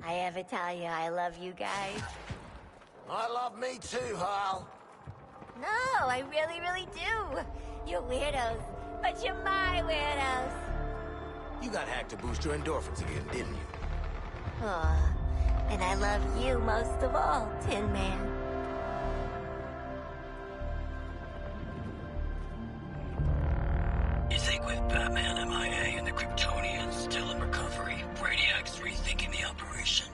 I ever tell you I love you guys? I love me too, Hal. No, I really, really do. You're weirdos, but you're my weirdos. You got hacked to boost your endorphins again, didn't you? Aw, and I love you most of all, Tin Man. You think with Batman MIA and the Kryptonians still in recovery, Brainiac's rethinking the operation?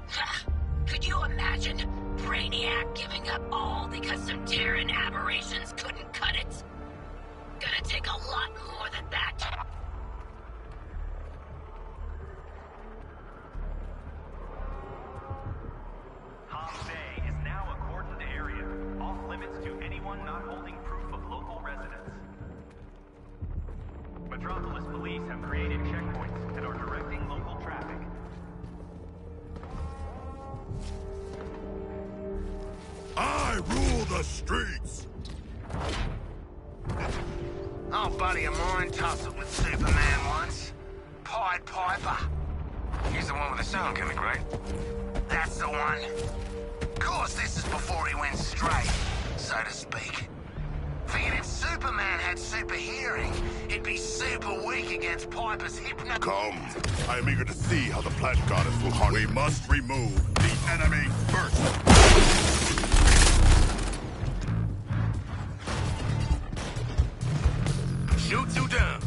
Ha! Could you imagine Brainiac giving up all because some Terran aberrations couldn't cut it? Gonna take a lot more than that. Palm Bay is now a cordoned area, off limits to anyone not holding proof of local residence. Metropolis police have created checkpoints and are directing local traffic. I rule the streets! Oh, buddy of mine tussled with Superman once. Pied Piper. He's the one with the sound gimmick, right? That's the one. Of course, this is before he went straight, so to speak. Figured if Superman had super hearing, he'd be super weak against Piper's hypno- Come. I am eager to see how the Plant Goddess will harm. We must remove the enemy first. Shoot you down.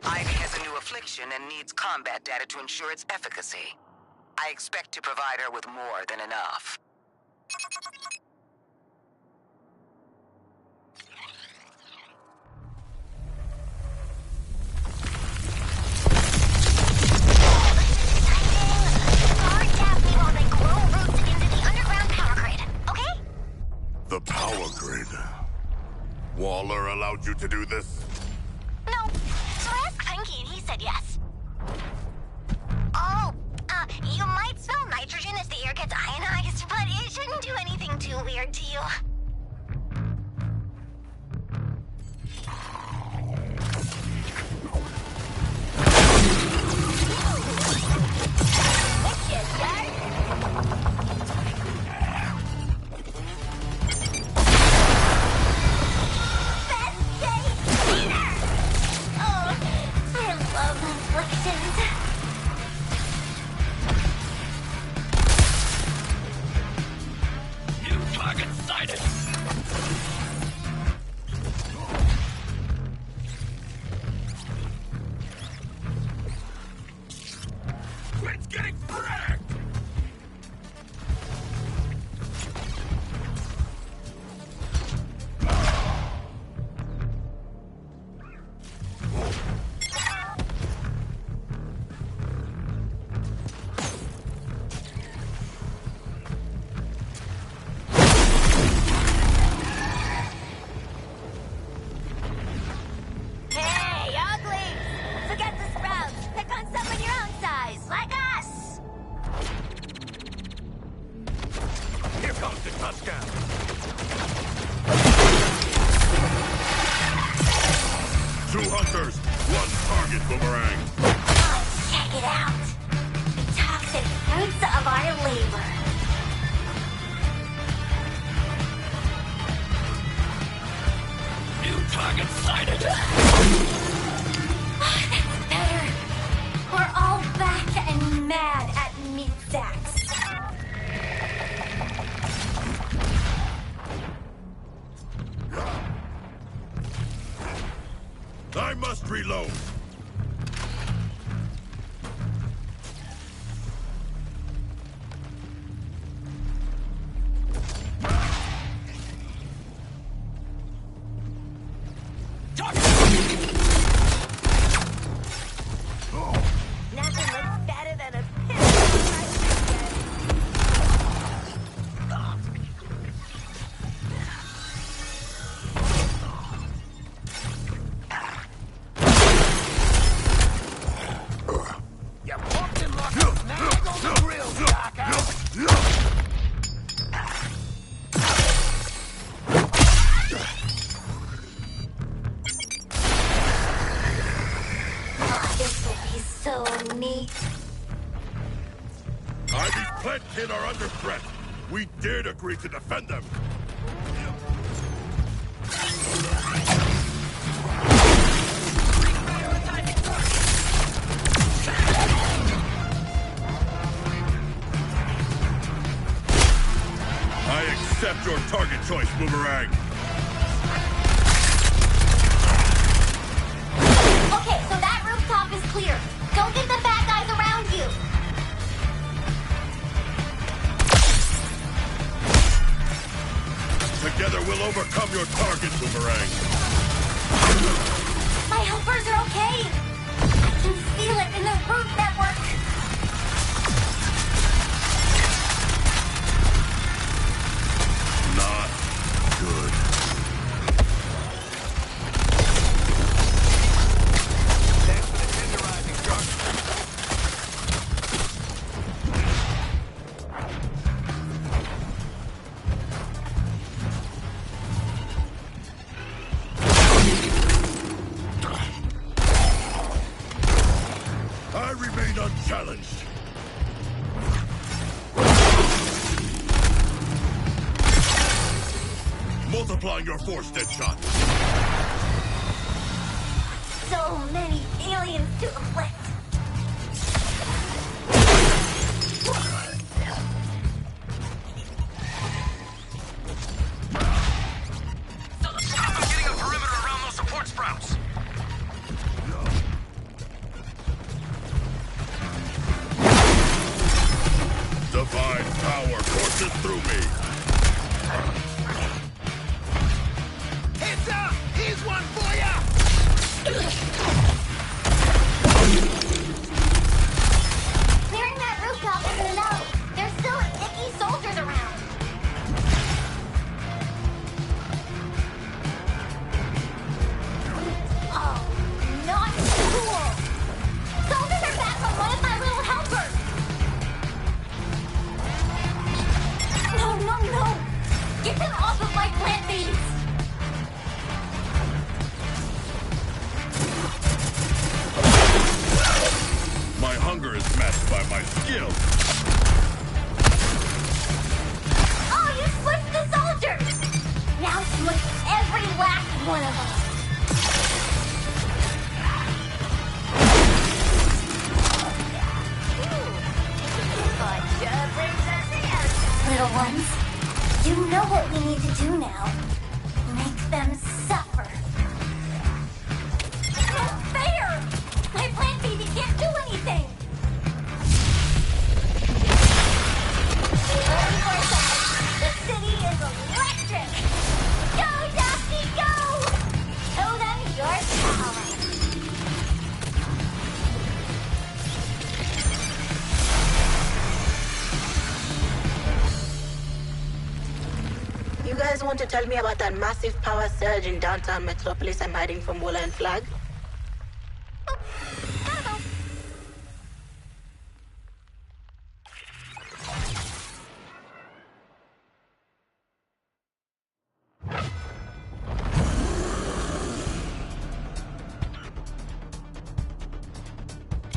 Ivy has a new affliction and needs combat data to ensure its efficacy. I expect to provide her with more than enough. The power grid. Waller allowed you to do this? No. So I asked Funky and he said yes. Oh, you might smell nitrogen as the air gets ionized, but it shouldn't do anything too weird to you. I must reload. Kin are under threat. We did agree to defend them. I accept your target choice, Boomerang. Okay, so that rooftop is clear. Go get the bad guys around you. Together we'll overcome your target, Boomerang. My helpers are okay. I can feel it in the root network. Not good. Thanks for the tenderizing, Shark. I remain unchallenged. Multiplying your force, Deadshot. So many aliens to afflict. I'm getting a perimeter around those support sprouts. Divine power courses through me. Heads up! Here's one for ya! Clearing that rooftop isn't enough. There's still icky soldiers around. Oh, not cool. Soldiers are back on one of my little helpers. No. Get them off of my plant beads. My hunger is matched by my skill. Oh, you switched the soldiers! Now switch every last one of them. Little ones, you know what we need to do now. Make them suffer. No fair! My plant baby can't do anything! The city is electric! Go, Dusty, go! Show them your power! You guys want to tell me about that massive power surge in downtown Metropolis I'm hiding from Walla and Flag?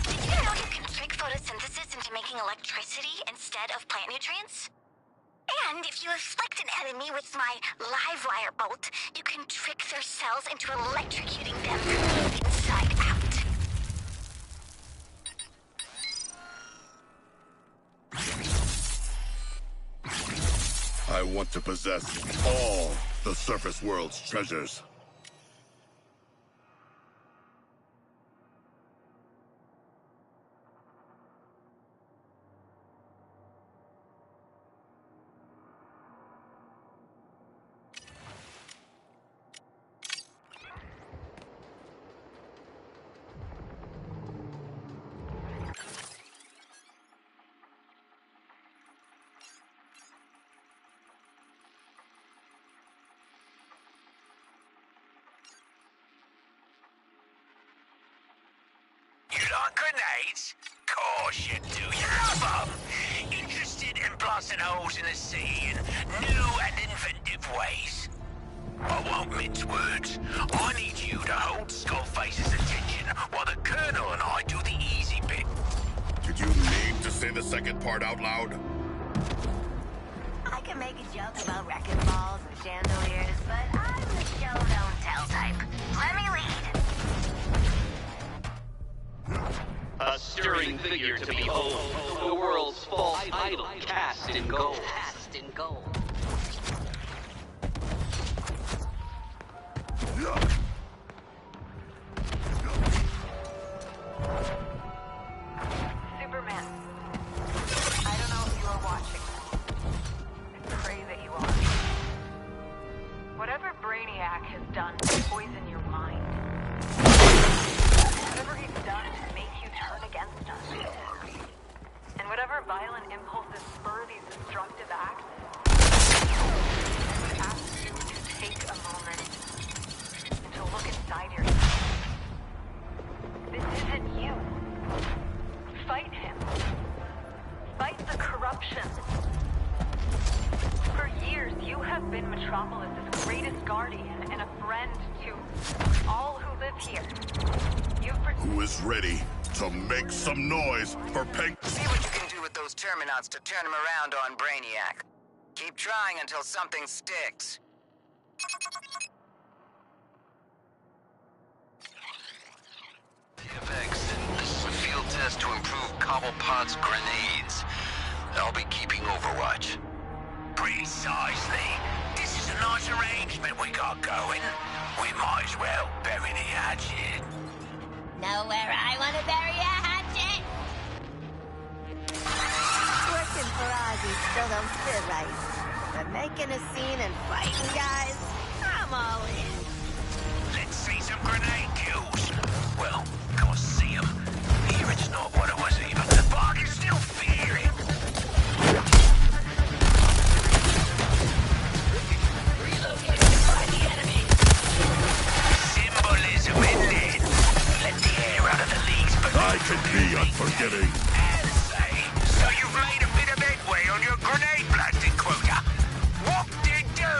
Did you know you can trick photosynthesis into making electricity instead of plant nutrients? And if you afflict an enemy with my live wire bolt, you can trick their cells into electrocuting them from the inside out. I want to possess all the surface world's treasures. You like grenades? Course you do. You love them. Interested in blasting holes in the sea in new and inventive ways. I won't mince words. I need you to hold Skullface's attention while the Colonel and I do the easy bit. Did you need to say the second part out loud? can make a joke about wrecking balls and chandeliers, but I'm the show don't tell type. Let me lead. A stirring figure to behold, the world's false idol cast in gold. Superman, I don't know if you are watching. I pray that you are. Whatever Brainiac has done to poison your mind, whatever he's done to make you turn against us, and whatever violent impulses spur these destructive acts, I would ask you to take a moment and to look inside yourself. This isn't you. Fight him. Fight the corruption. For years, you have been Metropolis's greatest guardian and a friend to all who live here. Who is ready to make some noise for Pink? See what you can do with those Terminauts to turn him around on Brainiac. Keep trying until something sticks. FX, this is a field test to improve Cobblepot's grenades. I'll be keeping overwatch. Precisely. This is a nice arrangement we got going. We might as well bury the hatchet. Know where I want to bury a hatchet? Working for Ozzy still don't feel right. But making a scene and fighting guys, I'm all in. Let's see some grenade kills. Well, can't see them. Here it's not what it was even. But I can still feel it. Relocated by the enemy. Symbolism, isn't it? Let the air out of the leagues, but I can be unforgiving. and say, so you've made a bit of headway on your grenade blasting quota. What did do?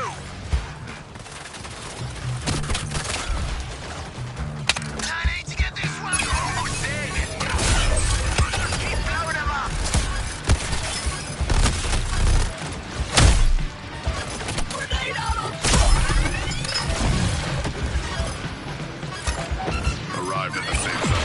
I need to get this one almost there. Keep blowing them up. Grenade out! Arrived at the safe zone.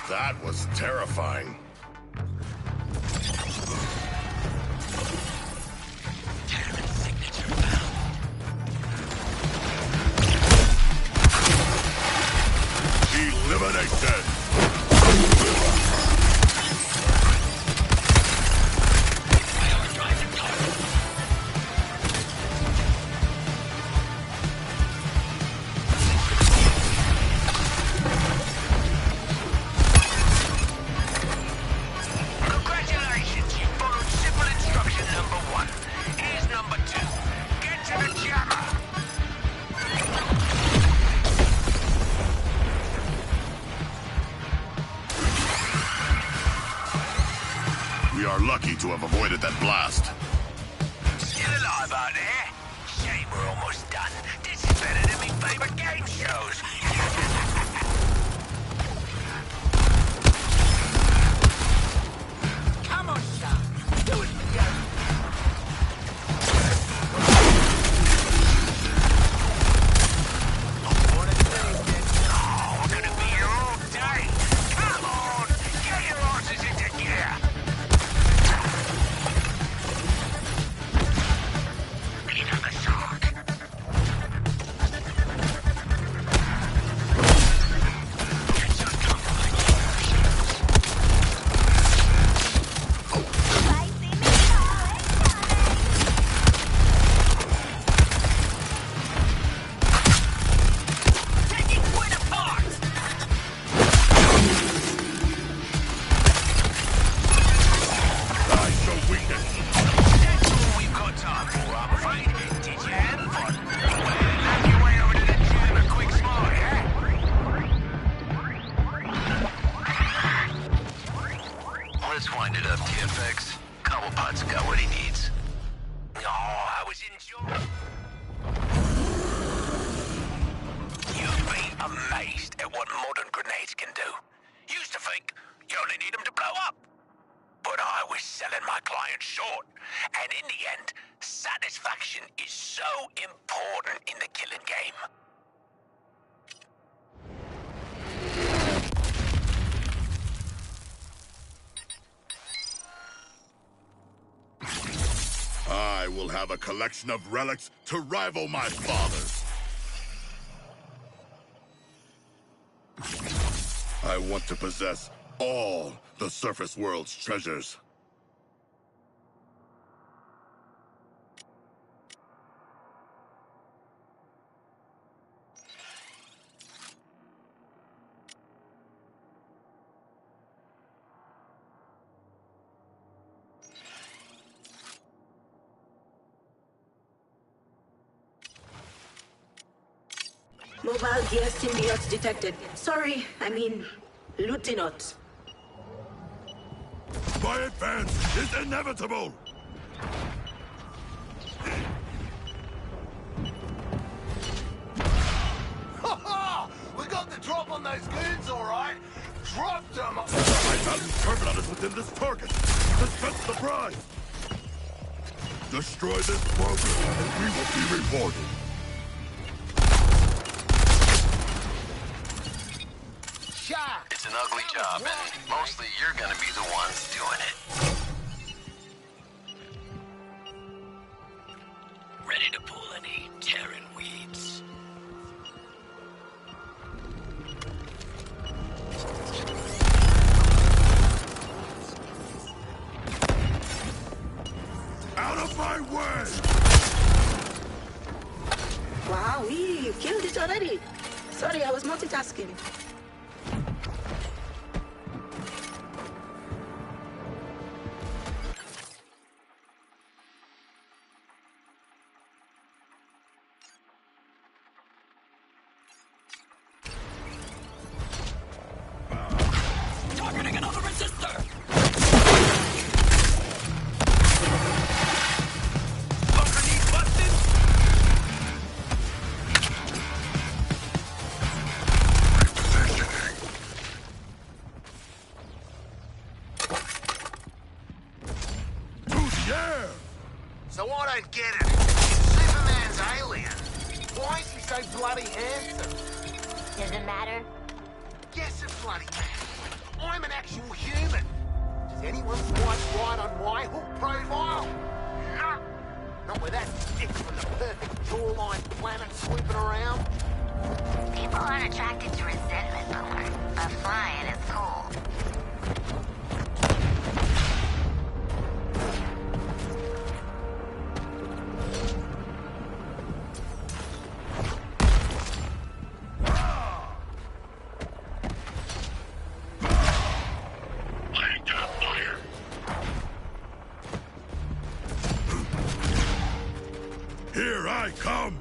That was terrifying. Terran signature found. Eliminated. Prioritizing target. Congratulations, you followed simple instruction number 1. Here's number 2. Get to the jammer. We are lucky to have avoided that blast. Still alive out there? Shame we're almost done. This is better than my favorite game shows. Come on, son. Do it together. Oh, we're gonna be here all day. Come on, get your horses into gear. Peter the Shark. Taking point apart. I show weakness. That's all we've got time for, I'm afraid. Did you have fun? Well, knock your way over to the gym and quick smart, huh? Let's wind it up, TFX. Cobblepot's got what he needs. Oh, I was enjoying. You've been amazed at what modern grenades can do. You only need them to blow up. But I was selling my client short. And in the end, satisfaction is so important in the killing game. I will have a collection of relics to rival my father's. I want to possess all the surface world's treasures. Mobile gear symbiotes detected. Sorry, I mean, Lieutenant. My advance is inevitable! Ha ha! We got the drop on those goons, all right. Dropped them. My value terminal is within this target. Dispense the prize. Destroy this program, and we will be rewarded. It's an ugly job, and mostly you're gonna be the ones doing it. Ready to pull any Terran weeds? Out of my way! Wow, we killed it already. Sorry, I was multitasking. Targeting another resistor! Bunker needs busted. To the air! So I don't get it. Superman's alien. Why is he so bloody handsome? Does it matter? Yes, it bloody matters. I'm an actual human. Does anyone swipe right on my hook profile? No. Not with that dick from the perfect jawline planet swooping around. People aren't attracted to resentment, Boomer. But flying is cool. Here I come!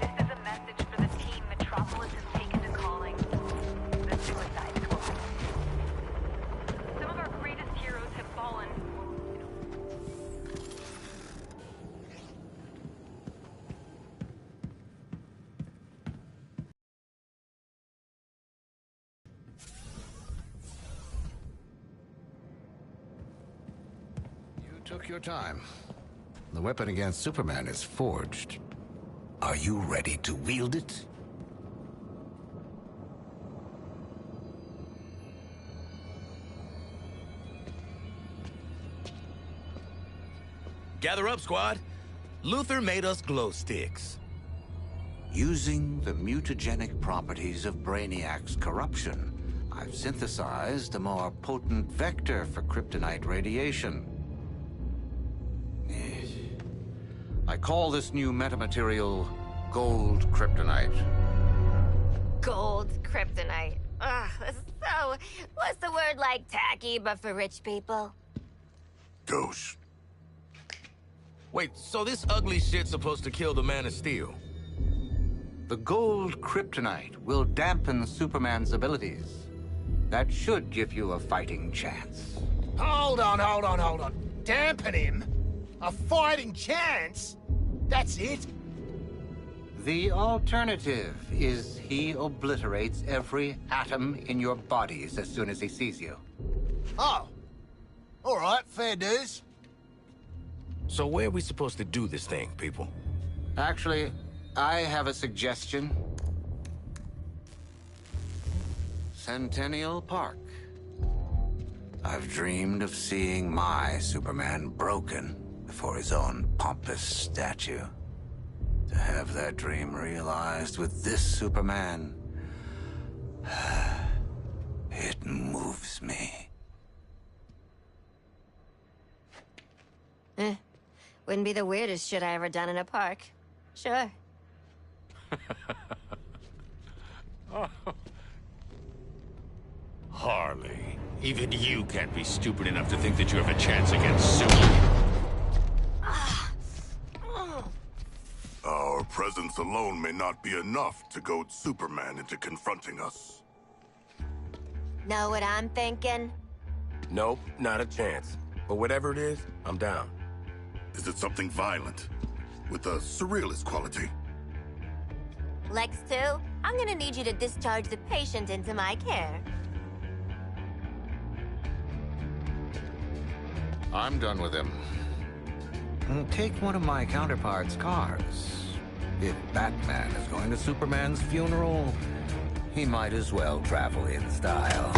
This is a message for the team Metropolis has taken to calling the Suicide Squad. Some of our greatest heroes have fallen. You took your time. The weapon against Superman is forged. Are you ready to wield it? Gather up, squad. Luther made us glow sticks. Using the mutagenic properties of Brainiac's corruption, I've synthesized a more potent vector for kryptonite radiation. Yes. I call this new metamaterial gold kryptonite. Gold kryptonite. Ugh, so, what's the word like tacky but for rich people? Douche. Wait, so this ugly shit's supposed to kill the Man of Steel? The gold kryptonite will dampen Superman's abilities. That should give you a fighting chance. Hold on. Dampen him? A fighting chance? That's it? The alternative is he obliterates every atom in your bodies as soon as he sees you. Oh. All right, fair dues. So where are we supposed to do this thing, people? Actually, I have a suggestion. Centennial Park. I've dreamed of seeing my Superman broken before his own pompous statue. To have that dream realized with this Superman, it moves me. Wouldn't be the weirdest shit I ever done in a park. Sure. Harley, even you can't be stupid enough to think that you have a chance against Superman. Our presence alone may not be enough to goad Superman into confronting us. Know what I'm thinking? Nope, not a chance. But whatever it is, I'm down. Is it something violent? With a surrealist quality? Lex 2, I'm gonna need you to discharge the patient into my care. I'm done with him. Take one of my counterpart's cars. If Batman is going to Superman's funeral, he might as well travel in style.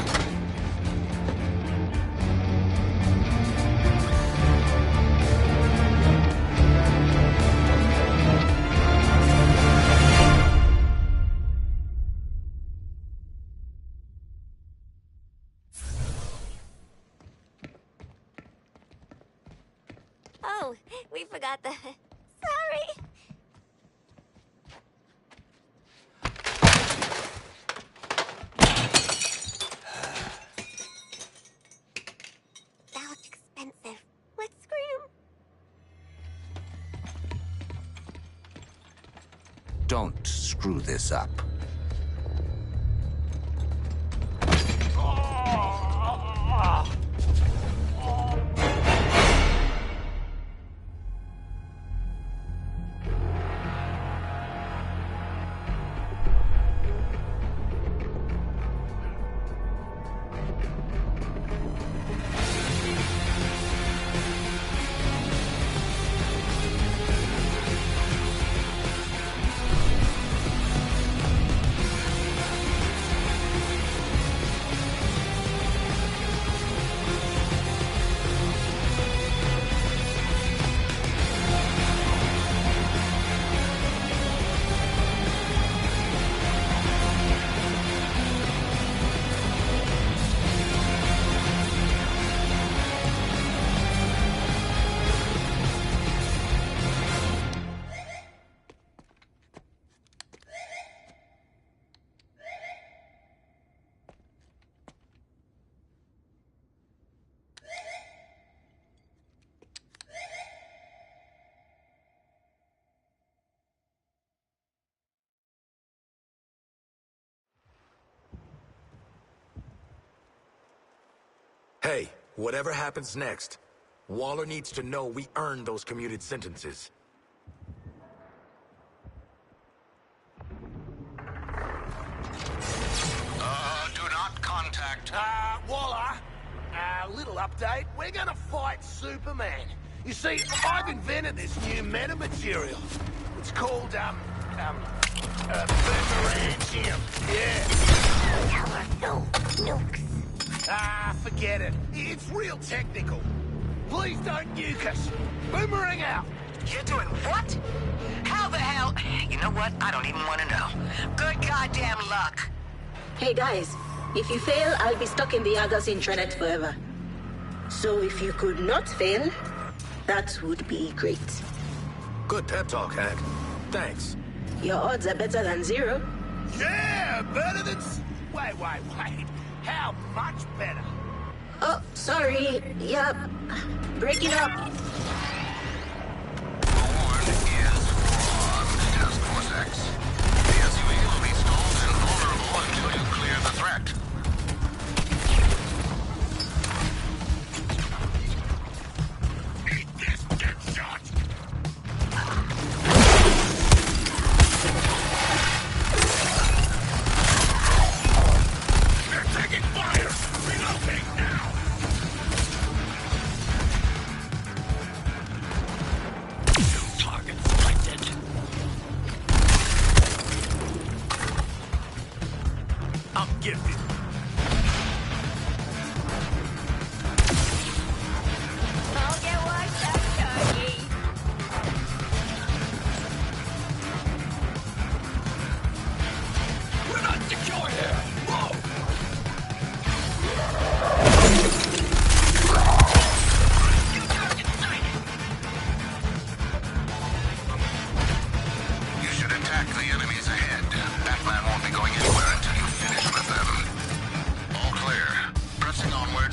Oh, we forgot the... Sorry! That looks expensive. Let's scream. Don't screw this up. Hey, whatever happens next, Waller needs to know we earned those commuted sentences. Do not contact. Waller, little update. We're gonna fight Superman. You see, I've invented this new meta material. It's called, boomerangium. Yeah. No nukes. Forget it. It's real technical. Please don't nuke us. Boomerang out. You're doing what? How the hell? You know what? I don't even want to know. Good goddamn luck. Hey guys, if you fail, I'll be stuck in the Argus intranet forever. So if you could not fail, that would be great. Good pep talk, Hank. Thanks. Your odds are better than 0. Yeah, better than... Wait. How much better? Oh, sorry. Yep. Break it up. Warren is on Task Force X. The SUV will be stalled and vulnerable until you clear the threat. Eat this, get shot! gifted. I'll get washed up, Sharky. We're not secure here! Whoa! You should attack the enemies ahead. Batman won't be going anywhere until you finish with them. All clear. Pressing onward.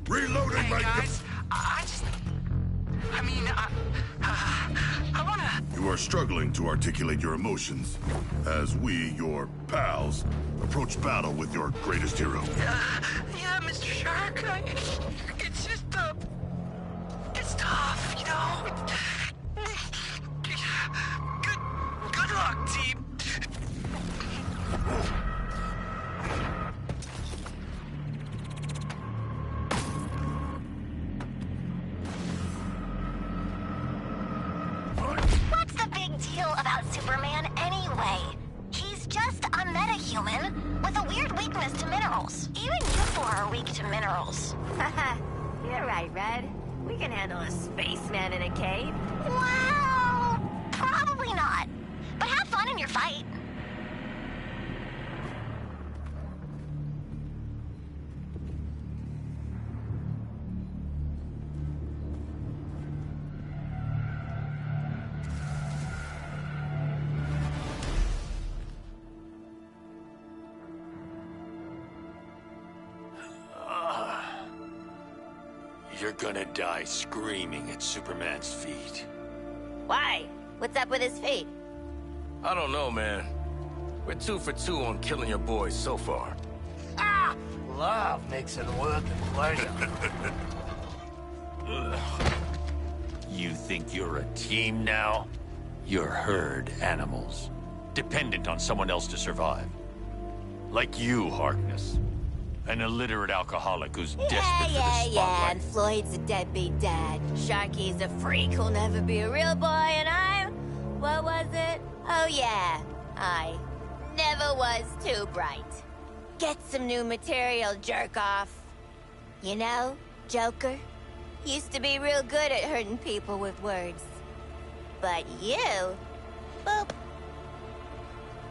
Reloading, Hey mate. guys, I wanna... You are struggling to articulate your emotions as we, your pals, approach battle with your greatest hero. Yeah, Mr. Shark, it's just, it's tough, you know? Good luck, team. What's the big deal about Superman anyway? He's just a metahuman with a weird weakness to minerals. Even you four are weak to minerals. Haha, you're right, Red. We can handle a spaceman in a cave. Well, probably not. But have fun in your fight. You're gonna die screaming at Superman's feet. Why? What's up with his feet? I don't know, man. We're 2 for 2 on killing your boys so far. Ah! Love makes it worth the pleasure. You think you're a team now? You're herd animals, dependent on someone else to survive. Like you, Harkness. An illiterate alcoholic who's desperate for the spotlight. And Floyd's a deadbeat dad. Sharky's a freak who'll never be a real boy, and I'm... What was it? Oh, yeah. I never was too bright. Get some new material, jerk off. You know, Joker used to be real good at hurting people with words. But you... Boop.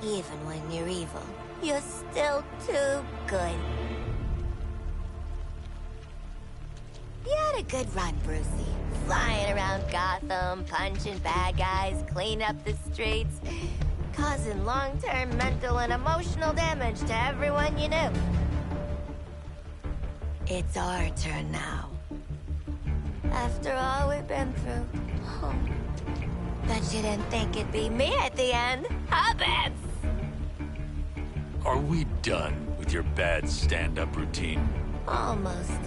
Even when you're evil, you're still too good. You had a good run, Brucey. Flying around Gotham, punching bad guys, cleaning up the streets, causing long-term mental and emotional damage to everyone you knew. It's our turn now. After all we've been through. Oh. Bet you didn't think it'd be me at the end, huh, Bets? Are we done with your bad stand-up routine? Almost.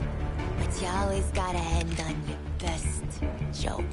But you always gotta end on your best joke.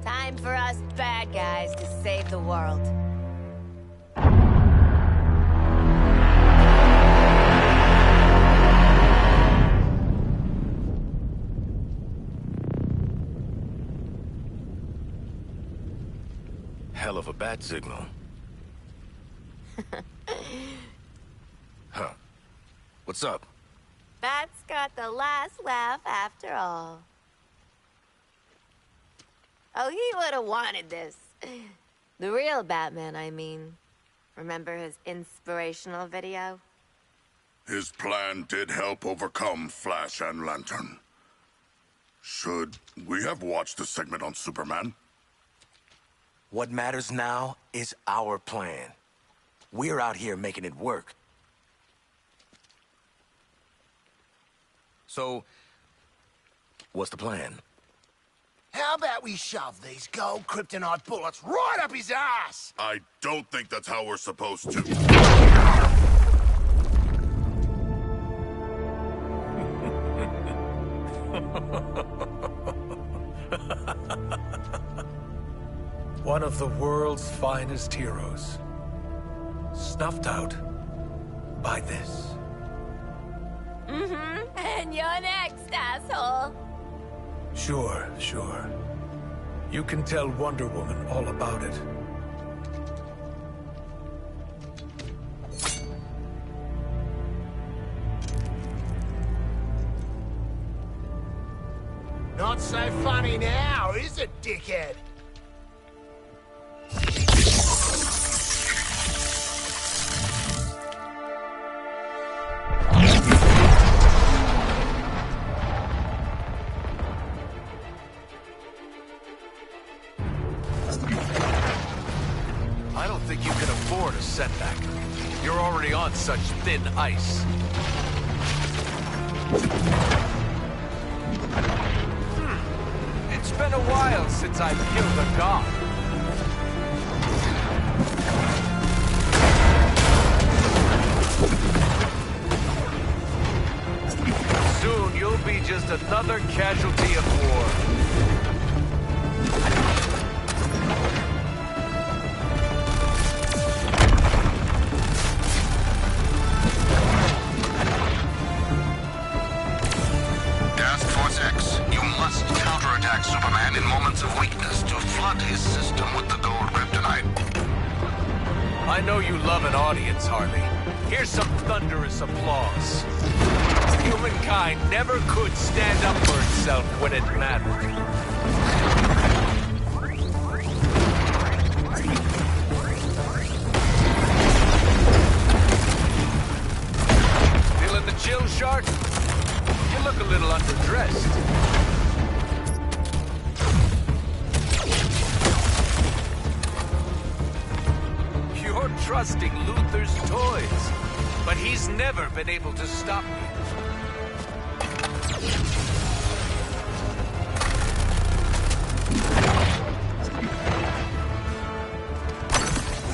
Time for us bad guys to save the world. Hell of a bat signal. Huh. What's up? Bat's got the last laugh after all. Oh, he would have wanted this. The real Batman, I mean. Remember his inspirational video? His plan did help overcome Flash and Lantern. Should we have watched the segment on Superman? What matters now is our plan. We're out here making it work. So, what's the plan? How about we shove these gold kryptonite bullets right up his ass? I don't think that's how we're supposed to. One of the world's finest heroes. Snuffed out by this. Mm-hmm. And you're next, asshole. Sure. You can tell Wonder Woman all about it. Not so funny now, is it, dickhead? I don't think you can afford a setback. You're already on such thin ice. It's been a while since I've killed a god. Soon you'll be just another casualty of war. Counterattack Superman in moments of weakness to flood his system with the gold kryptonite. I know you love an audience, Harley. Here's some thunderous applause. Humankind never could stand up for itself when it mattered. Feeling the chill, Shark? You look a little underdressed. Trusting Luther's toys, but he's never been able to stop me.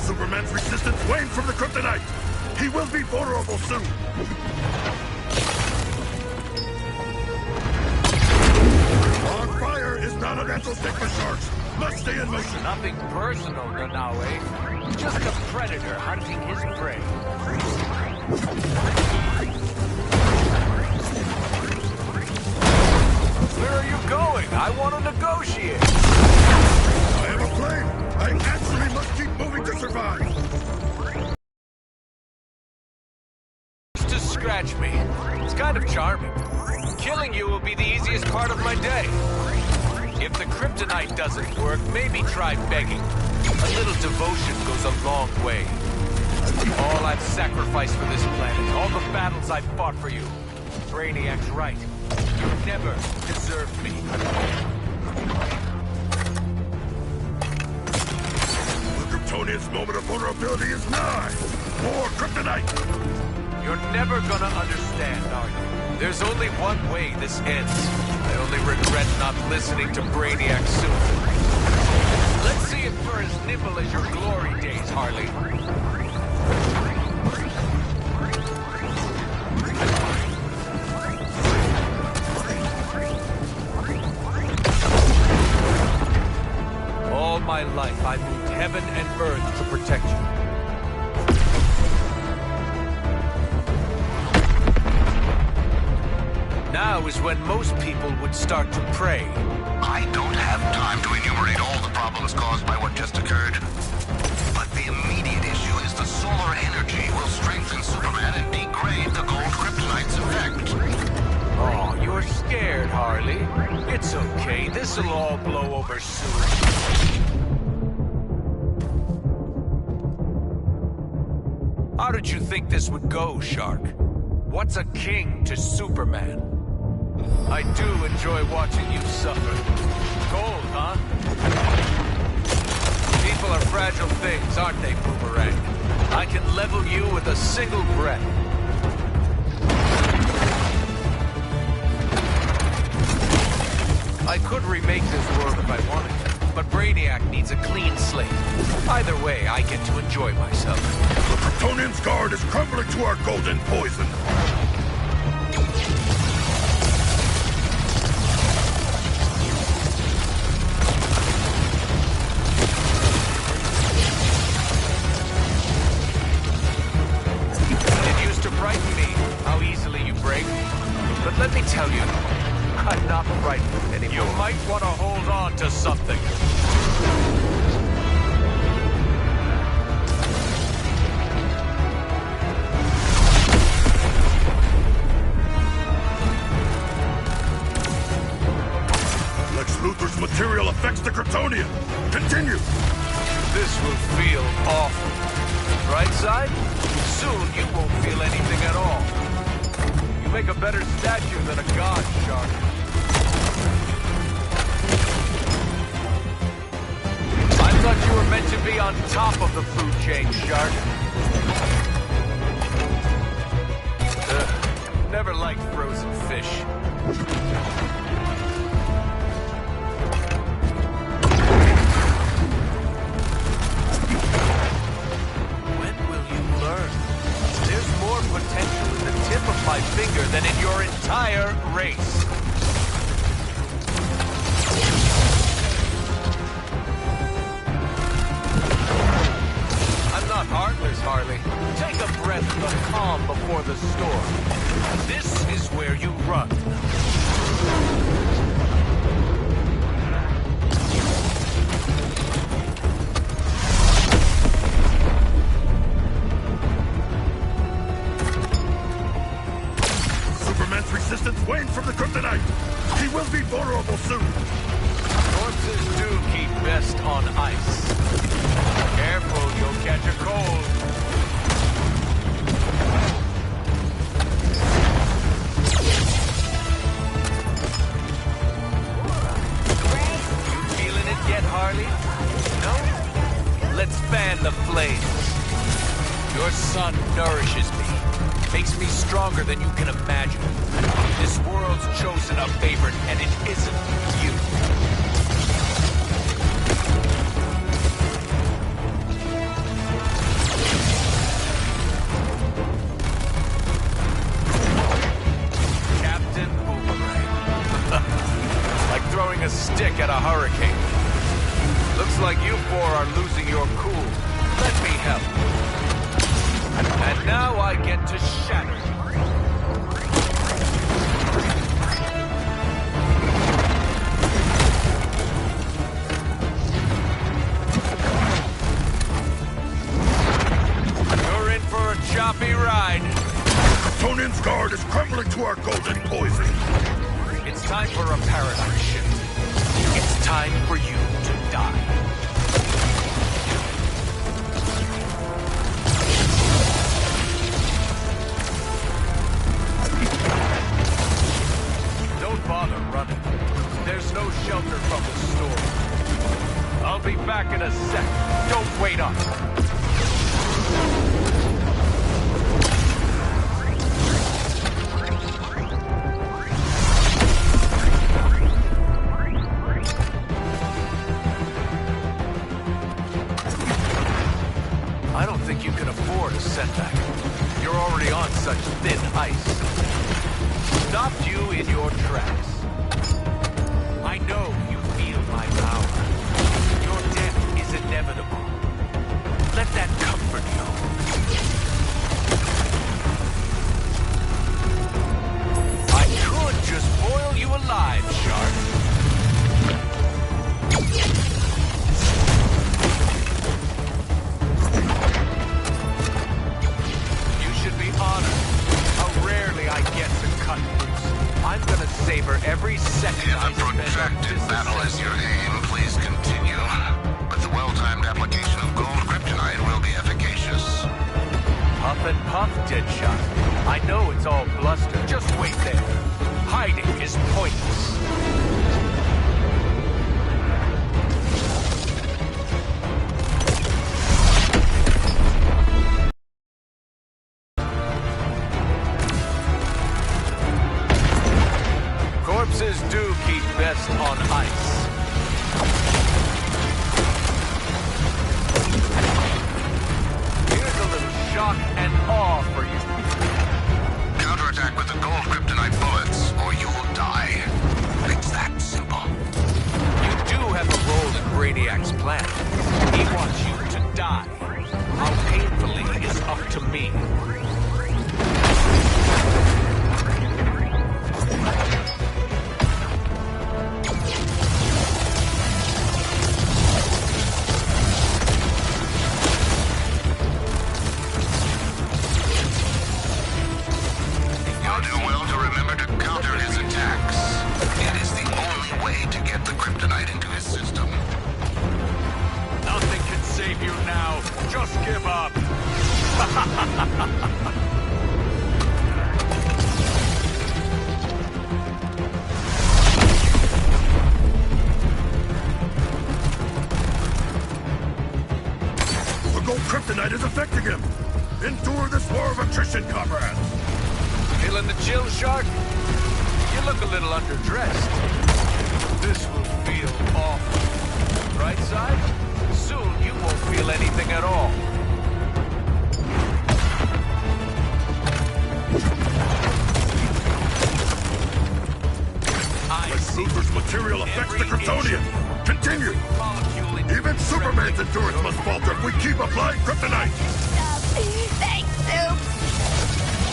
Superman's resistance wanes from the kryptonite. He will be vulnerable soon. Our fire is not a natural stick for sharks. Must stay in motion. Nothing personal, Nanawe. Just a predator hunting his prey. Where are you going? I want to negotiate. I have a plane. I actually must keep moving to survive. Just to scratch me. It's kind of charming. Killing you will be the easiest part of my day. If the kryptonite doesn't work, maybe try begging. A little devotion goes a long way. All I've sacrificed for this planet, all the battles I've fought for you. Brainiac's right. You never deserved me. The Kryptonian's moment of vulnerability is nigh. More kryptonite. You're never gonna understand, are you? There's only one way this ends. I only regret not listening to Brainiac sooner. Let's see if we're as nimble as your glory days, Harley. All my life, I moved heaven and earth to protect you. Now is when most people would start to pray. I don't have time to enumerate all the problems caused by what just occurred. But the immediate issue is the solar energy will strengthen Superman and degrade the gold kryptonite's effect. Oh, you're scared, Harley. It's okay. This'll all blow over soon. How did you think this would go, Shark? What's a king to Superman? I do enjoy watching you suffer. Cold, huh? People are fragile things, aren't they, Boomerang? I can level you with a single breath. I could remake this world if I wanted to, but Brainiac needs a clean slate. Either way, I get to enjoy myself. The Kryptonian's guard is crumbling to our golden poison. It used to frighten me how easily you break. But let me tell you, I'm not frightened anymore. You might want to hold on to something. Lex Luthor's material affects the Kryptonian. Continue. This will feel awful. Right side? Soon you won't feel anything at all. You make a better statue than a god, Shark. I thought you were meant to be on top of the food chain, Shark. Ugh, never liked frozen fish. Potential in the tip of my finger than in your entire race. I'm not heartless, Harley. Take a breath of the calm before the storm. This is where you run. Resistance wanes from the kryptonite. He will be vulnerable soon. Corpses do keep best on ice. Careful, you'll catch a cold. You feeling it yet, Harley? No? Let's fan the flames. Your sun nourishes me. Makes me stronger than you can imagine. This world's chosen a favorite, and it isn't you. Captain Boomerang. Like throwing a stick at a hurricane. Looks like you four are losing your cool. Let me help. And now I get to shatter. You're in for a choppy ride. Kryptonian's guard is crumbling to our golden poison. It's time for a paradigm shift. It's time for you to die. Bother running. There's no shelter from the storm. I'll be back in a sec. Don't wait up. I don't think you can afford a setback. You're already on such thin ice. Stopped you in your tracks. I know you feel my power. Your death is inevitable. Let that comfort you. I could just boil you alive, Shark. You should be honored. How rarely I get to cut loose. I'm gonna savor every second. If a protracted battle is your aim, please continue. But the well-timed application of gold kryptonite will be efficacious. Huff and puff, Deadshot. I know it's all bluster. Just wait there. Hiding is pointless. Corpses do keep best on claw for you. Counterattack with the gold kryptonite bullets, or you'll die. It's that simple. You do have a role in Brainiac's plan. He wants you to die. How painfully is up to me. You'll do well to remember to counter his attacks. It is the only way to get the kryptonite into his system. Nothing can save you now. Just give up. The gold kryptonite is affecting him. Endure this war of attrition, comrade. Feeling the chill, Shark? You look a little underdressed. This will feel awful. Right side? Soon you won't feel anything at all. Luthor's material affects the Kryptonian. Continue. Even Superman's endurance must falter if we keep applying kryptonite. Thanks, Soup.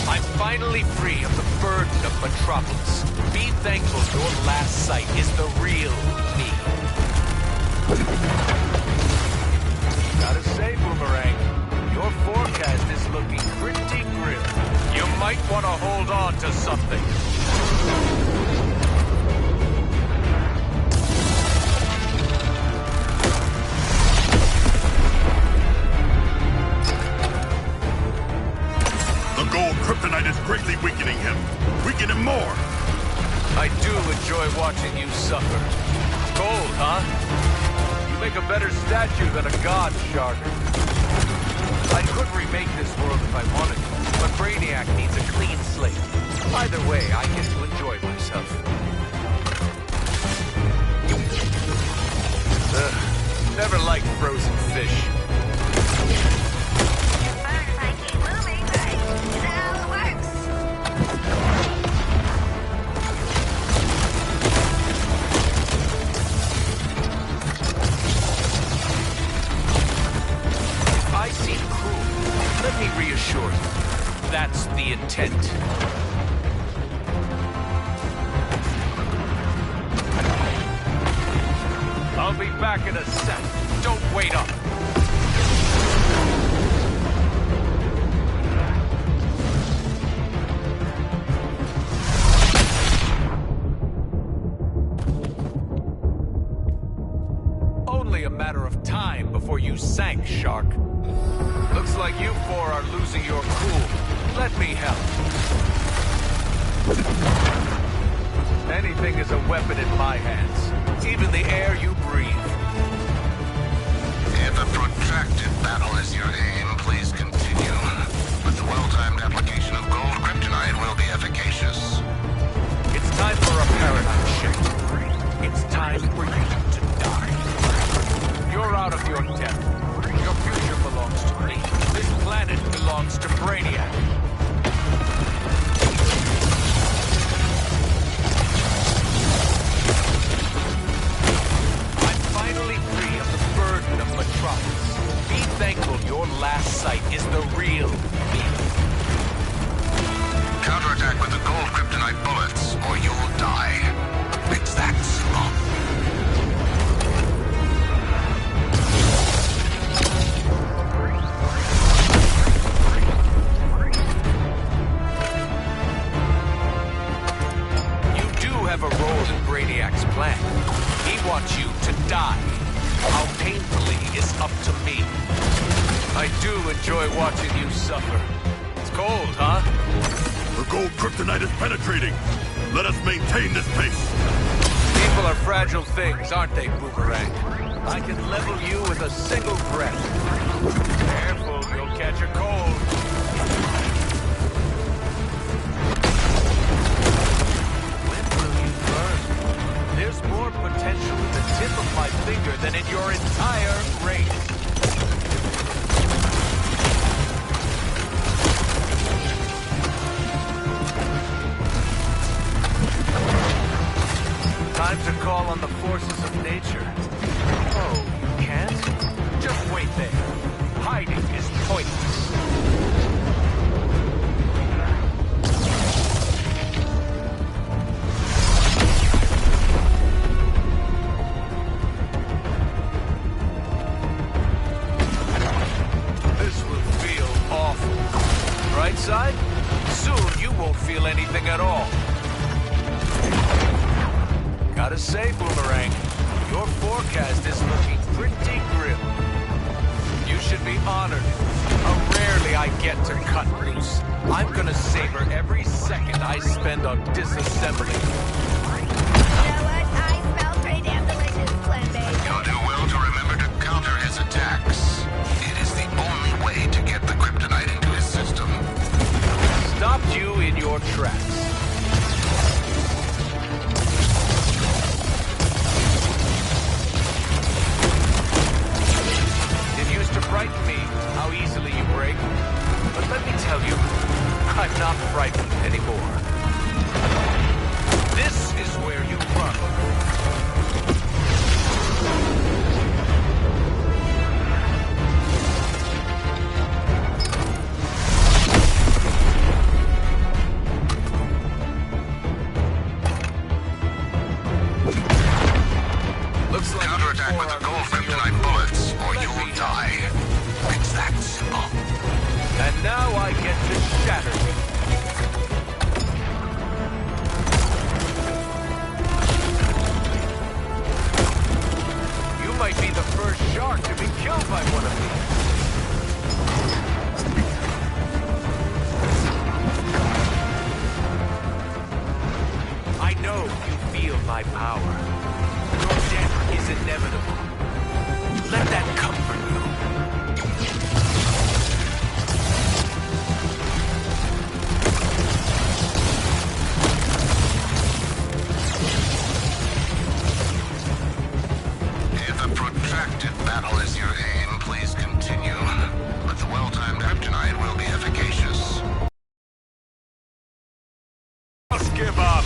I'm finally free of the burden of Metropolis. Be thankful your last sight is the real me. Gotta say, Boomerang, your forecast is looking pretty grim. You might want to hold on to something. The gold kryptonite is greatly weakening him. Weaken him more. I do enjoy watching you suffer. Cold, huh? You make a better statue than a god, Shark. I could remake this world if I wanted to, but Brainiac needs a clean slate. Either way, I get to enjoy myself. Never liked frozen fish. I seem cruel. Let me reassure you. That's the intent. I'll be back in a sec. Don't wait up. Only a matter of time before you sank, Shark. Looks like you four are losing your cool. Let me help. Anything is a weapon in my hands. Even the air you breathe. If a protracted battle is your aim, please continue. But the well-timed application of gold kryptonite will be efficacious. It's time for a paradigm shift. It's time for you to die. You're out of your depth. Your future belongs to me. This planet belongs to Brainiac. I'm finally free of the burden of Metropolis. Be thankful your last sight is the real me. Counterattack with the gold kryptonite bullets, or you'll die. It's that simple. Have a role in Brainiac's plan. He wants you to die. How painfully is up to me. I do enjoy watching you suffer. It's cold, huh? The gold kryptonite is penetrating. Let us maintain this pace. People are fragile things, aren't they, Boomerang? I can level you with a single breath. Careful, you'll catch a cold. There's more potential in the tip of my finger than in your entire race. side, soon you won't feel anything at all. Gotta say, Boomerang, your forecast is looking pretty grim. You should be honored. How rarely I get to cut loose. I'm gonna savor every second I spend on disassembling. You'll do well to remember to counter his attacks. It is the only way to get the kryptonite into his system. Stopped you in your tracks. It used to frighten me how easily you break. But let me tell you, I'm not frightened anymore. This is where you run. Counterattack with the gold kryptonite bullets, or you'll die. It's that simple. And now I get to shatter you. You might be the first shark to be killed by one of these. I know you feel my power. Your death is inevitable. Let that comfort you. If a protracted battle is your aim, please continue. But the well-timed kryptonite will be efficacious. Let's give up.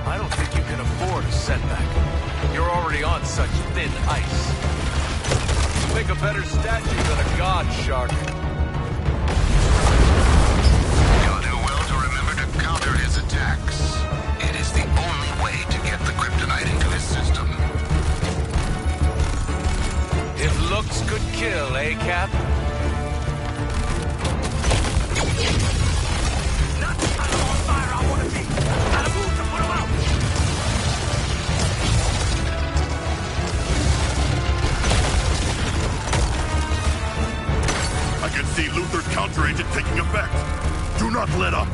I don't think you can afford a setback. You're already on such thin ice. You make a better statue than a god, Shark. You'll do well to remember to counter his attacks. It is the only way to get the kryptonite into his system. If looks could kill, eh, Cap? I can see Luther's counter agent taking effect. Do not let up.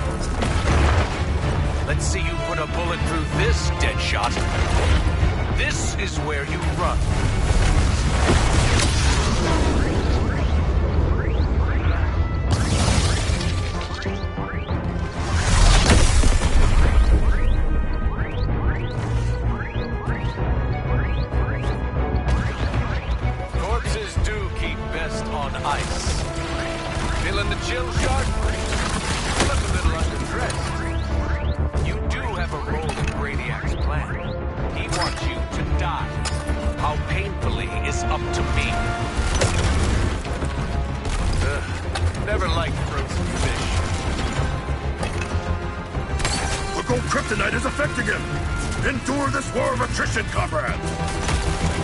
Let's see you put a bullet through this, Deadshot. This is where you run. Corpses do keep best on ice. Feeling the chill, Shark? You look a little underdressed. You do have a role in Brainiac's plan. He wants you to die. How painfully is up to me. Never liked frozen fish. The gold kryptonite is affecting him. Endure this war of attrition, comrades.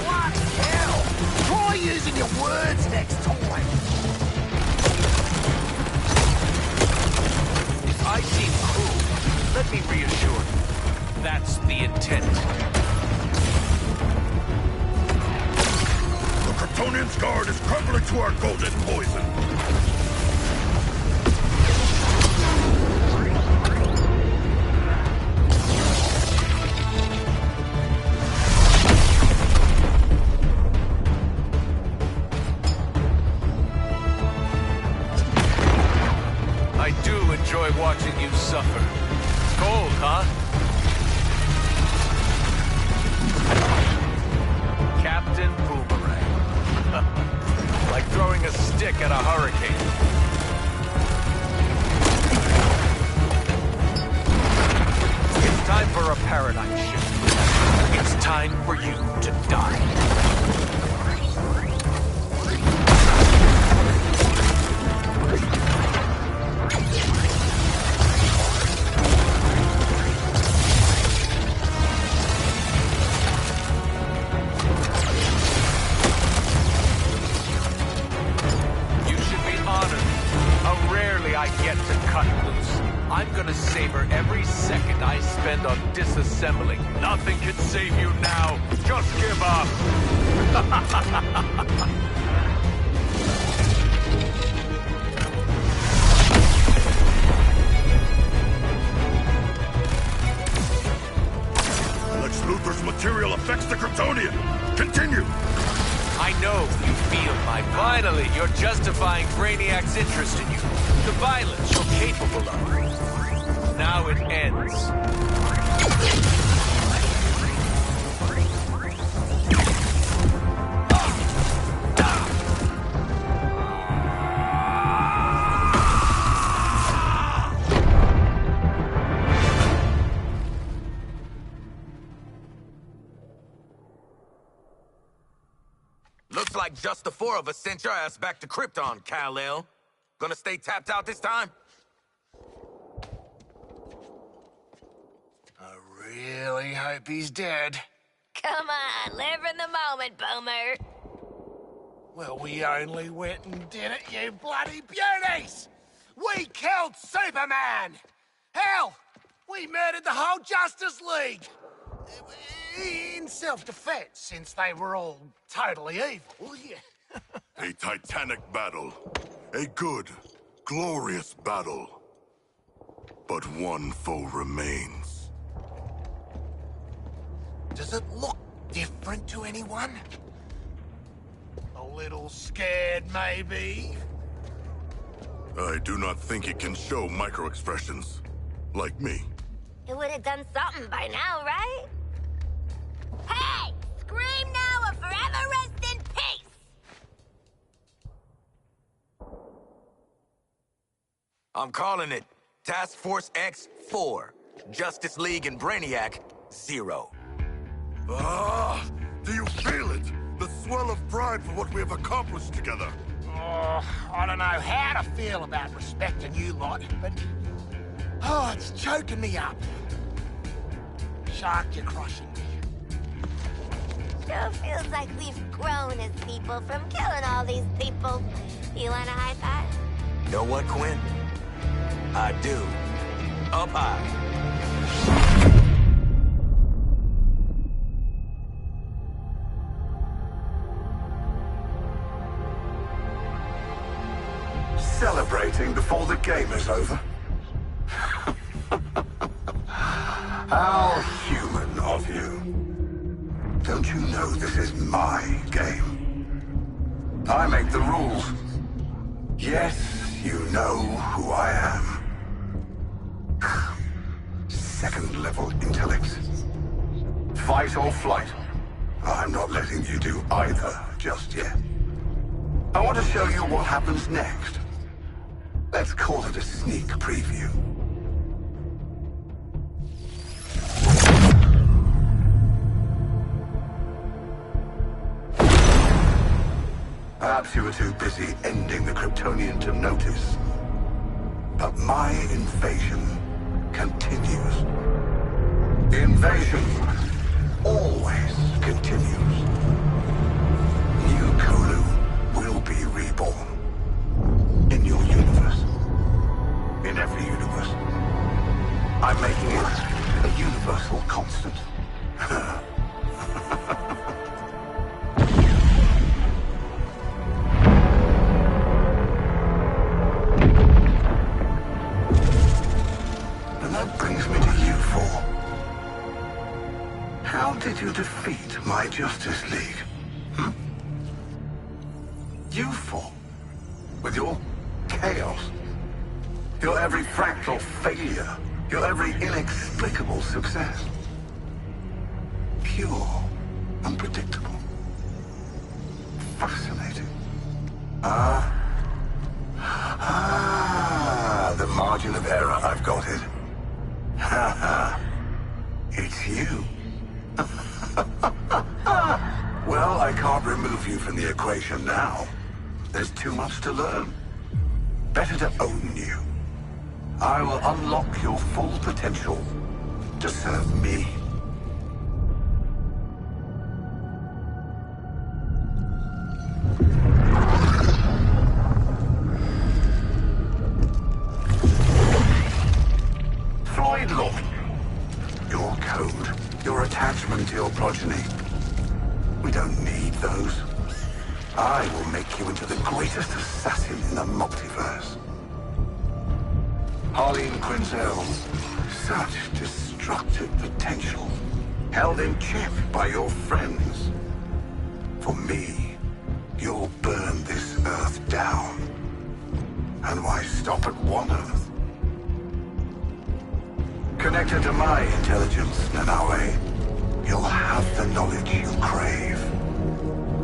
What hell? Try using your words next time. If I seem cruel, let me reassure you. That's the intent. The Kryptonian's guard is crumbling to our golden poison. I do enjoy watching you suffer. Cold, huh? Captain Boomerang. Like throwing a stick at a hurricane. It's time for a paradigm shift. It's time for you to die. I get to cut loose. I'm gonna savor every second I spend on disassembling. Nothing can save you now. Just give up. Lex Luthor's material affects the Kryptonian. Continue. I know you feel finally, you're justifying Brainiac's interest in you. The violence you're capable of. Now it ends. Looks like just the four of us sent your ass back to Krypton, Kal-El. Gonna stay tapped out this time? I really hope he's dead. Come on, live in the moment, Boomer. Well, we only went and did it, you bloody beauties! We killed Superman! Hell, we murdered the whole Justice League! In self-defense, since they were all totally evil, yeah. A titanic battle. A good, glorious battle. But one foe remains. Does it look different to anyone? A little scared, maybe? I do not think it can show micro-expressions. Like me. It would have done something by now, right? Hey! Scream now or forever rest in peace! I'm calling it Task Force X-4. Justice League and Brainiac, 0. Ah! Do you feel it? The swell of pride for what we have accomplished together. Oh, I don't know how to feel about respecting you lot, but... Oh, it's choking me up. Shark, you're crushing me. Sure feels like we've grown as people from killing all these people. You want a high five? Know what, Quinn? I do. Up high. Celebrating before the game is over? How human of you. Don't you know this is my game? I make the rules. Yes, you know who I am. Second-level intellect. Fight or flight. I'm not letting you do either just yet. I want to show you what happens next. Let's call it a sneak preview. Perhaps you were too busy ending the Kryptonian to notice. But my invasion continues. The invasion always continues. New Kolu will be reborn. In your universe. In every universe. I'm making it a universal constant. And that brings me to you four. How did you defeat my Justice League? You four. With your chaos. Your every fractal failure. Your every inexplicable success. Pure. Unpredictable. Fascinating. The margin of error, I've got it. It's you. Well, I can't remove you from the equation now. There's too much to learn. Better to own you. I will unlock your full potential to serve me. progeny. We don't need those. I will make you into the greatest assassin in the multiverse. Harleen Quinzel, such destructive potential, held in check by your friends. For me, you'll burn this Earth down. And why stop at one Earth? Connected to my intelligence, Nanawe, you'll have the knowledge you crave,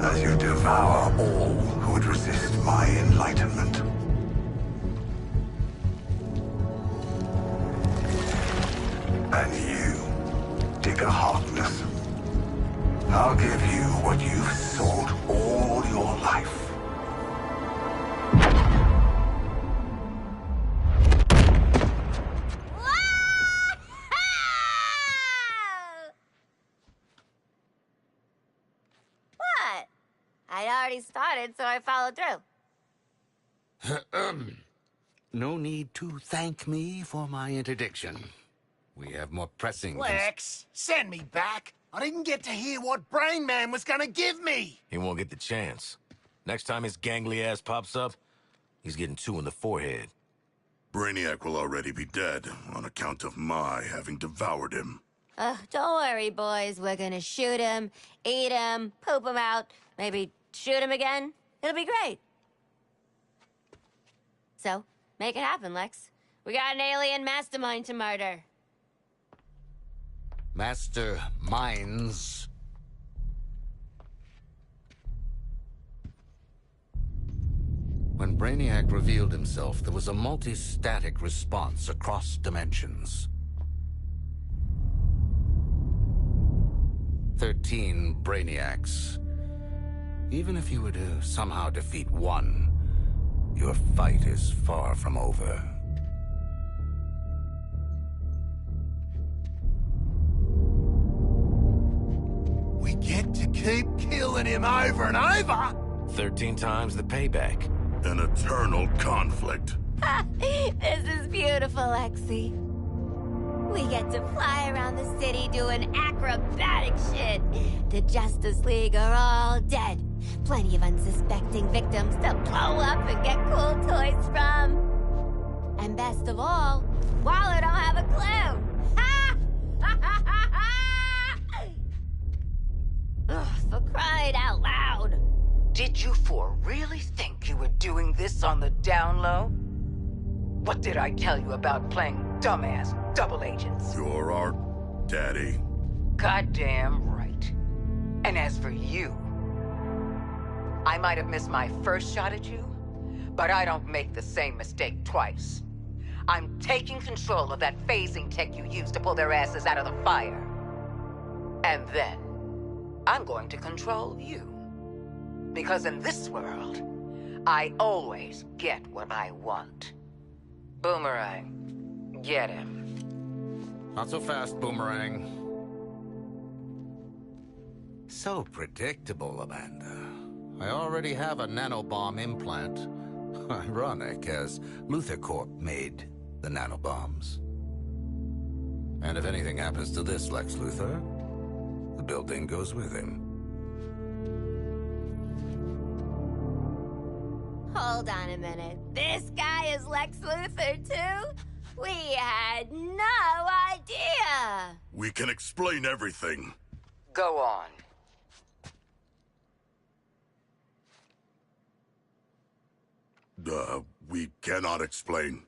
as you devour all who would resist my enlightenment. And you, Digger Harkness, I'll give you what you've sought all your life. What? I'd already started, so I followed through. No need to thank me for my interdiction. We have more pressing... Lex, send me back. I didn't get to hear what Brain Man was gonna give me. He won't get the chance. Next time his gangly ass pops up, he's getting 2 in the forehead. Brainiac will already be dead on account of my having devoured him. Don't worry, boys. We're gonna shoot him, eat him, poop him out, maybe shoot him again. It'll be great. So, make it happen, Lex. We got an alien mastermind to murder. Master minds. When Brainiac revealed himself, there was a multi-static response across dimensions. 13 Brainiacs. Even if you were to somehow defeat one, your fight is far from over. We get to keep killing him over and over? 13 times the payback. An eternal conflict. This is beautiful, Lexi. We get to fly around the city doing acrobatic shit. The Justice League are all dead. Plenty of unsuspecting victims to blow up and get cool toys from. And best of all, Waller don't have a clue. Ugh, for crying out loud. Did you four really think you were doing this on the down low? What did I tell you about playing dumbass double agents? You're our daddy. Goddamn right. And as for you, I might have missed my first shot at you, but I don't make the same mistake twice. I'm taking control of that phasing tech you used to pull their asses out of the fire. And then, I'm going to control you. Because in this world, I always get what I want. Boomerang, get him. Not so fast, Boomerang. So predictable, Amanda. I already have a nanobomb implant. Ironic, as Luthor Corp made the nanobombs. And if anything happens to this Lex Luthor, the building goes with him. Hold on a minute. This guy is Lex Luthor, too? We had no idea. We can explain everything. Go on. We cannot explain.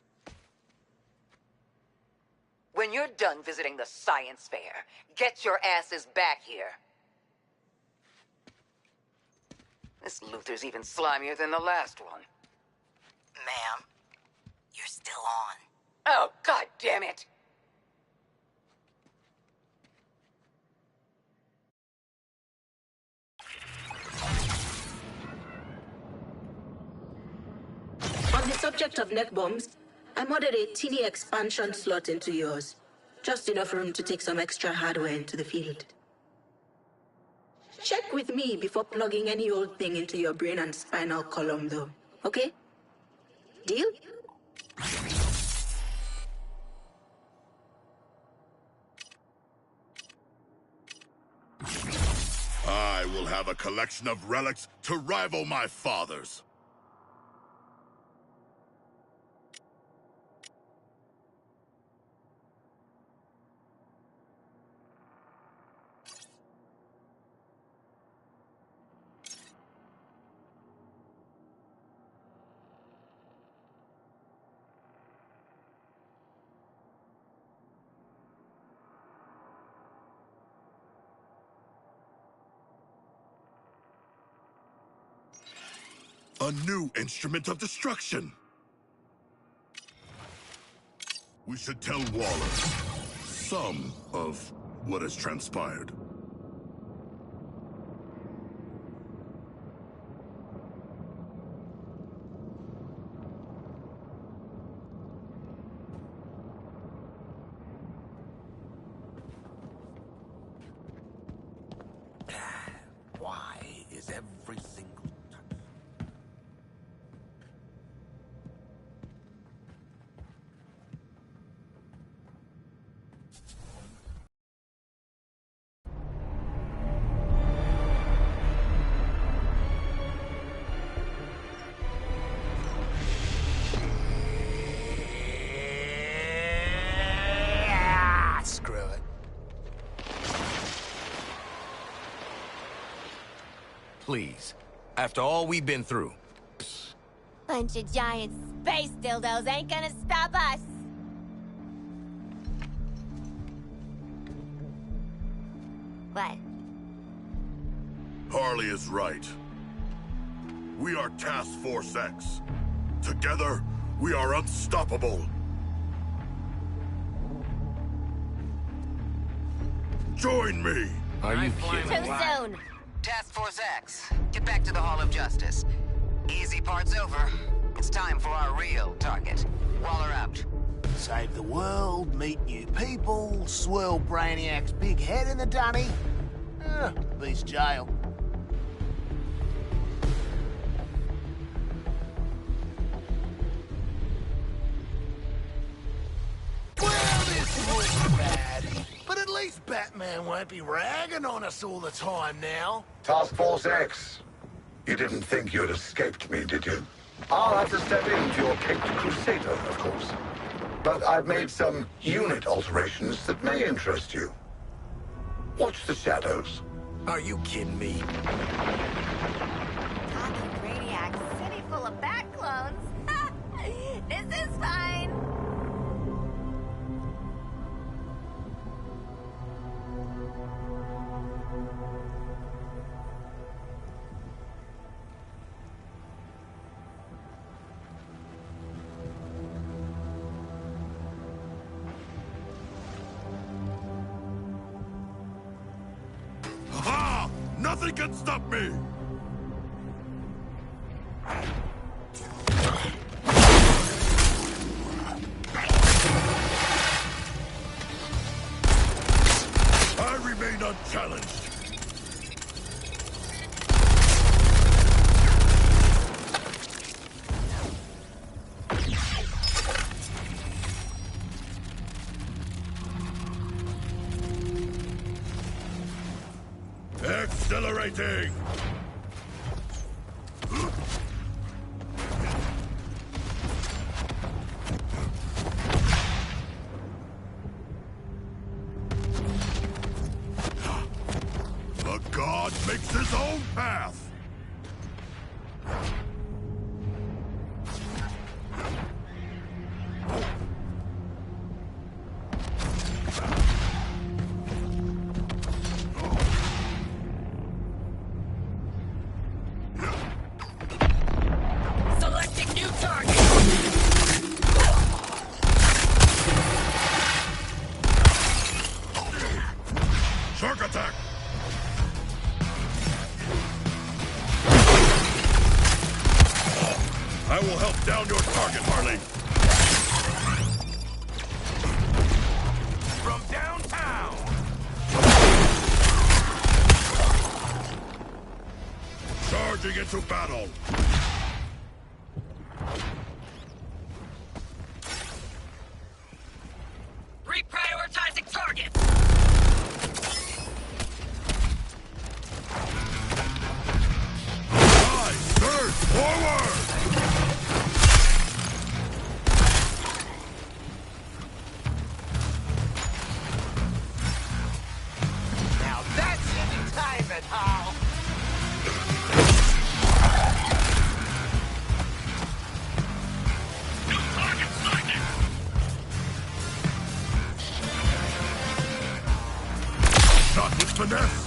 When you're done visiting the science fair, get your asses back here. This Luthor's even slimier than the last one. Ma'am, you're still on. Oh, God damn it! On the subject of neck bombs, I modded a teeny expansion slot into yours. Just enough room to take some extra hardware into the field. Check with me before plugging any old thing into your brain and spinal column, though. Okay? Deal? have a collection of relics to rival my father's. A new instrument of destruction! We should tell Waller some of what has transpired. Why is every single screw it. Please. After all we've been through. Bunch of giant space dildos ain't gonna stop us. What? Harley is right. We are Task Force X. Together, we are unstoppable. Join me! Are you kidding? Too soon. Task Force X, get back to the Hall of Justice. Easy part's over. It's time for our real target. Waller out. Save the world, meet new people, swirl Brainiac's big head in the dunny. Beast jail. Well, this looks bad. But at least Batman won't be ragging on us all the time now. Task Force X. You didn't think you'd escaped me, did you? I'll have to step in to your Caped Crusader, of course. But I've made some unit alterations that may interest you. Watch the shadows. Are you kidding me? Gotham Brainiac, city full of bat clones. This is fine. Aha! Nothing can stop me! I remain unchallenged. Accelerating! A god makes his own path! Selecting new target. Shark attack! I will help down your target, Harley. From downtown! Charging into battle! Reprioritizing target. this!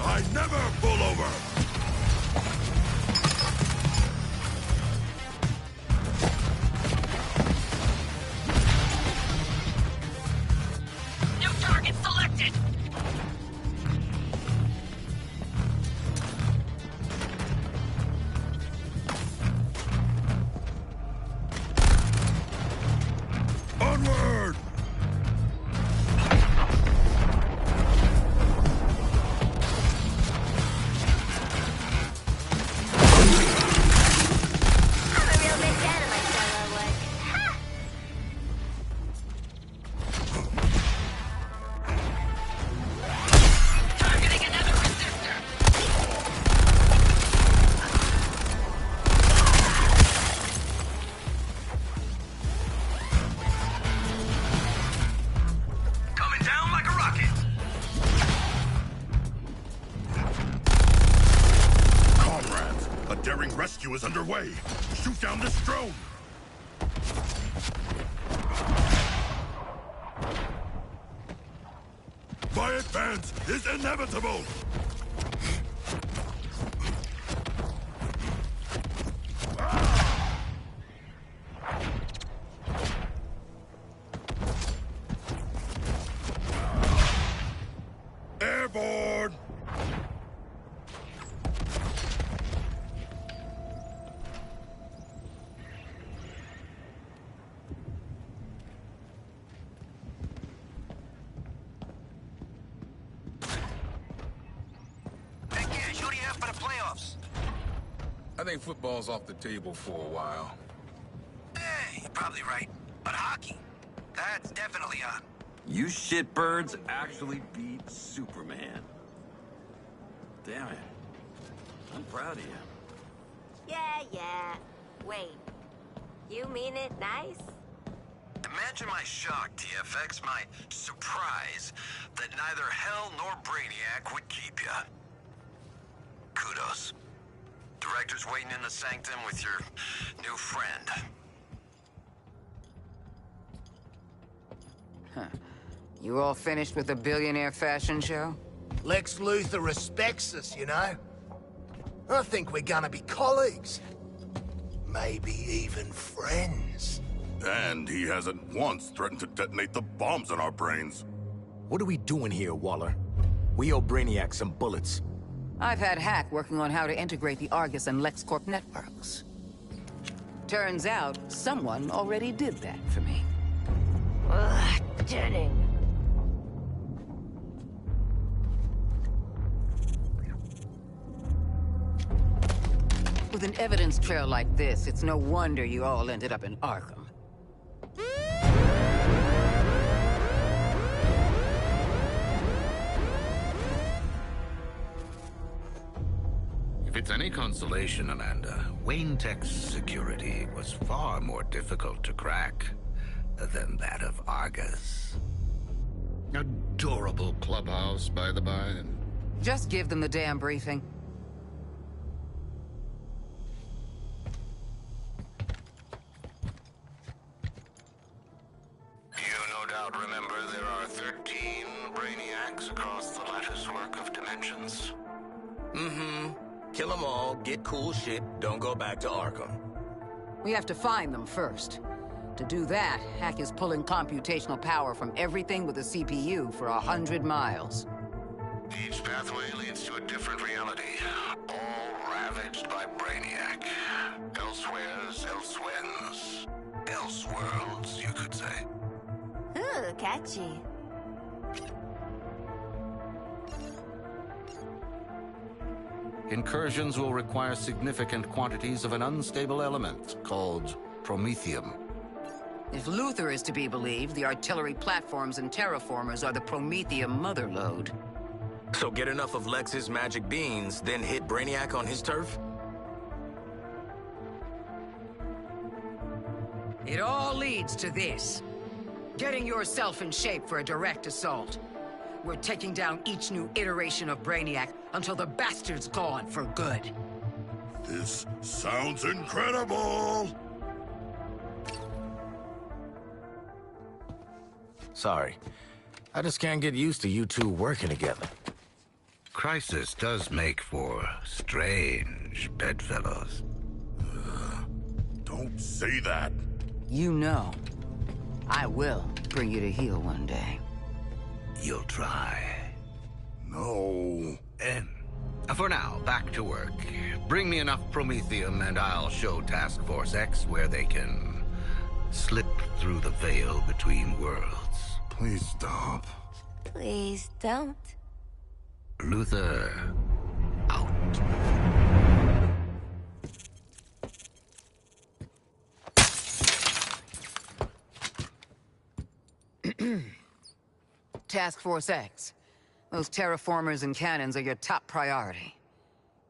I never pull over! New target selected! Onward! I'm a real big fan of my solo work. Ha! Targeting another resistor! Coming down like a rocket! Comrades, a daring rescue is underway. Shoot down this drone! My advance is inevitable! Airborne! Hey, kids, who do you have for the playoffs? I think football's off the table for a while. Hey, you're probably right. But hockey, that's definitely on. You shitbirds actually beat Superman. Damn it. I'm proud of you. Yeah. Wait. You mean it nice? Imagine my shock, TFX, my surprise, that neither Hell nor Brainiac would keep you. Kudos. Director's waiting in the sanctum with your new friend. Huh. You all finished with the billionaire fashion show? Lex Luthor respects us, you know? I think we're gonna be colleagues. Maybe even friends. And he hasn't once threatened to detonate the bombs in our brains. What are we doing here, Waller? We owe Brainiac some bullets. I've had Hack working on how to integrate the Argus and LexCorp networks. Turns out, someone already did that for me. Ugh, Jenning. With an evidence trail like this, it's no wonder you all ended up in Arkham. If it's any consolation, Amanda, Wayne Tech's security was far more difficult to crack than that of Argus. Adorable clubhouse, by the by. Just give them the damn briefing. You no doubt remember there are 13 Brainiacs across the latticework of dimensions. Mm-hmm. Kill them all, get cool shit, don't go back to Arkham. We have to find them first. To do that, Hack is pulling computational power from everything with a CPU for 100 miles. Each pathway leads to a different reality, all ravaged by Brainiac. Elsewheres, elsewhens. Elseworlds, you could say. Ooh, catchy. Incursions will require significant quantities of an unstable element called promethium. If Luthor is to be believed, the artillery platforms and terraformers are the promethium motherlode. So get enough of Lex's magic beans, then hit Brainiac on his turf? It all leads to this. Getting yourself in shape for a direct assault. We're taking down each new iteration of Brainiac until the bastard's gone for good. This sounds incredible! Sorry. I just can't get used to you two working together. Crisis does make for strange bedfellows. Don't say that. You know, I will bring you to heel one day. You'll try. No. And for now, back to work. Bring me enough promethium and I'll show Task Force X where they can slip through the veil between worlds. Please stop. Please don't. Luther, out. Task Force X. Those terraformers and cannons are your top priority.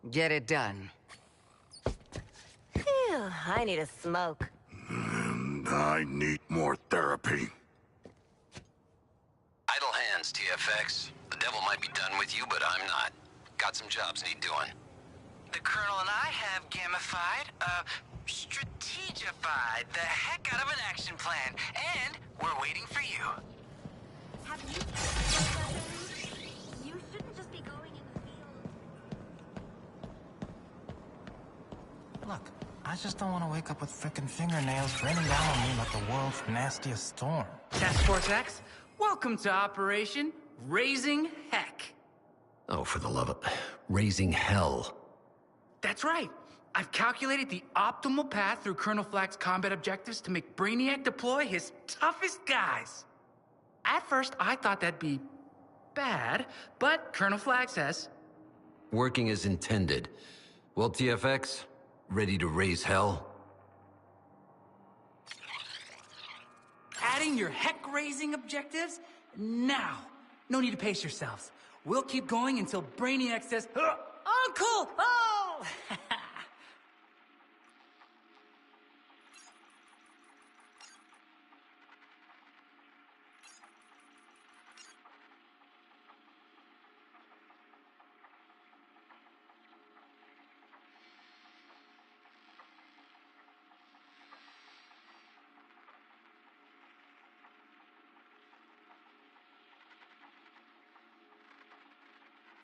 Get it done. Phew, I need a smoke. And I need more therapy. Idle hands, TFX. The devil might be done with you, but I'm not. Got some jobs need doing. The Colonel and I have gamified, strategified the heck out of an action plan, and we're waiting for you. Have you? You shouldn't just be going in the field. Look, I just don't want to wake up with frickin' fingernails raining down on me like the world's nastiest storm. Task Force X, welcome to Operation Raising Heck. Oh, for the love of... raising hell. That's right. I've calculated the optimal path through Colonel Flack's combat objectives to make Brainiac deploy his toughest guys. At first, I thought that'd be bad, but Colonel Flag says... Working as intended. Well, TFX, ready to raise hell? Adding your heck-raising objectives? Now. No need to pace yourselves. We'll keep going until Brainiac says, Uncle! Oh!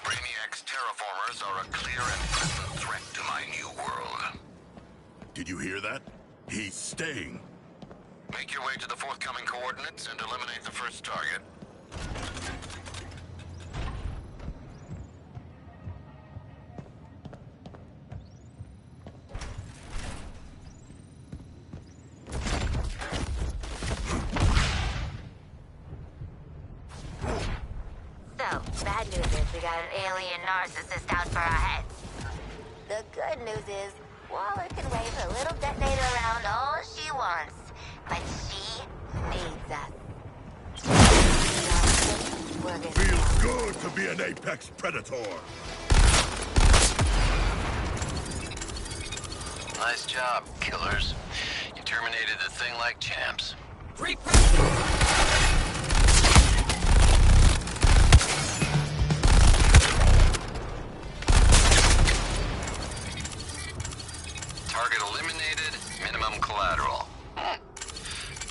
Brainiac's terraformers are a clear and present threat to my new world. Did you hear that? He's staying. Make your way to the forthcoming coordinates and eliminate the first target. So, bad news is we got an alien narcissist out for our heads. The good news is Waller can wave her little detonator around all she wants, but she needs us. Feels good to be an apex predator. Nice job, killers. You terminated the thing like champs. Target eliminated, minimum collateral.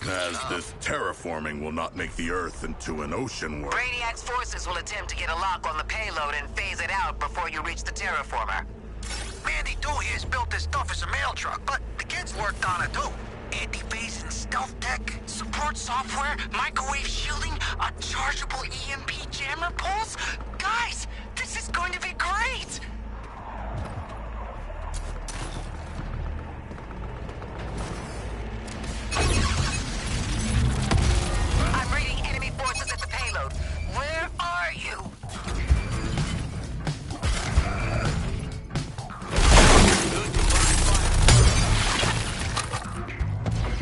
As this terraforming will not make the Earth into an ocean world. Brainiac's forces will attempt to get a lock on the payload and phase it out before you reach the terraformer. Mandy Doo here's built this stuff as a mail truck, but the kids worked on it too. Anti-phasing stealth tech, support software, microwave shielding, a chargeable EMP jammer pulse. Guys, this is going to be great! I'm reading enemy forces at the payload. Where are you?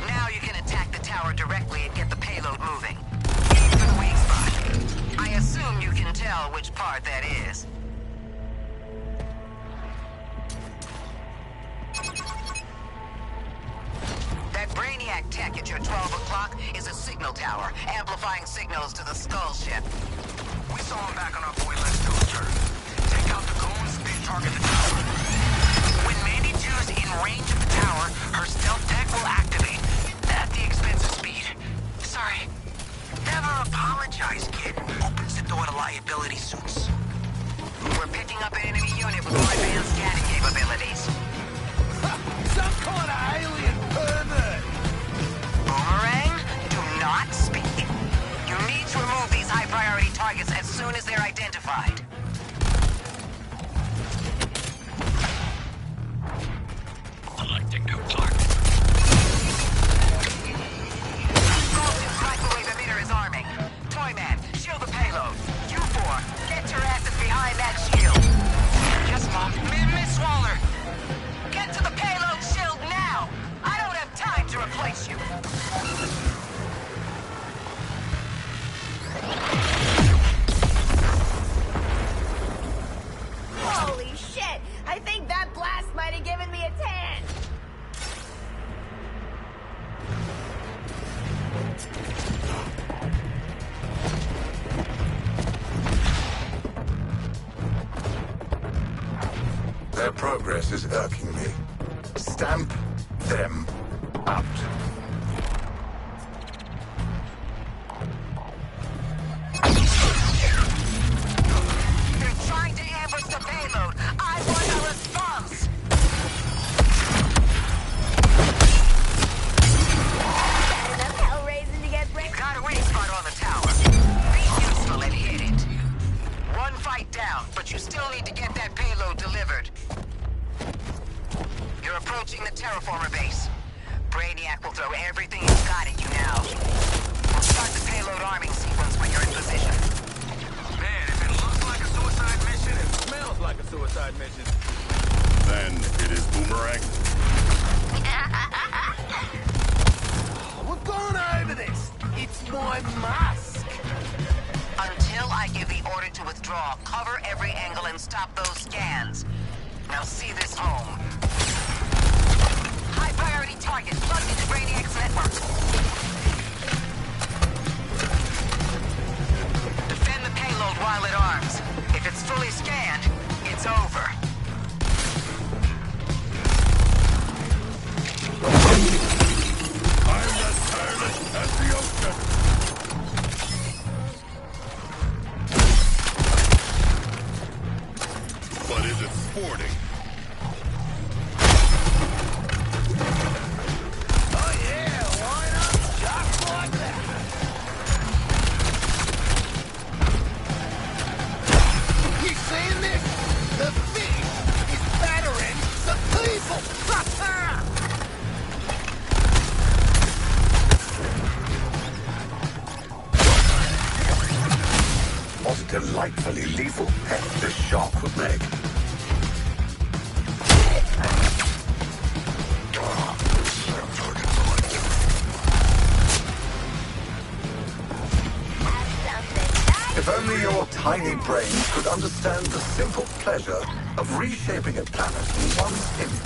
Now you can attack the tower directly and get the payload moving. Aim for the weak spot. I assume you can tell which part that is. That Brainiac tech at your 12 o'clock is a signal tower, amplifying signals to the skull ship. We saw him back on our boy Let's Do It turn. Take out the goons, then target the tower. When Mandy 2's in range of the tower, her stealth tech will activate. At the expense of speed. Sorry. Never Their progress is irking me. Stamp them out. They're trying to ambush the payload. I want a response. Enough hell raising to get brick. Got a weak spot on the tower. Be useful and hit it. One fight down, but you still need to get that payload delivered. You're approaching the terraformer base. Brainiac will throw everything he's got at you now. We'll start the payload arming sequence when you're in position. Man, if it looks like a suicide mission, it smells like a suicide mission. Then it is Boomerang. We've gone over this. It's my mask. Until I give the order to withdraw, cover every angle and stop those scans. Now see this home. High priority target plugged into Brainiac's network. Defend the payload while it arms. If it's fully scanned, it's over. I'm as tireless as the ocean. But is it sporting? Oh yeah, why not? Just like that. You seeing this? The fish is battering the people. What a delightfully lethal pet this shark would make. If only your tiny brain could understand the simple pleasure of reshaping a planet in one's image.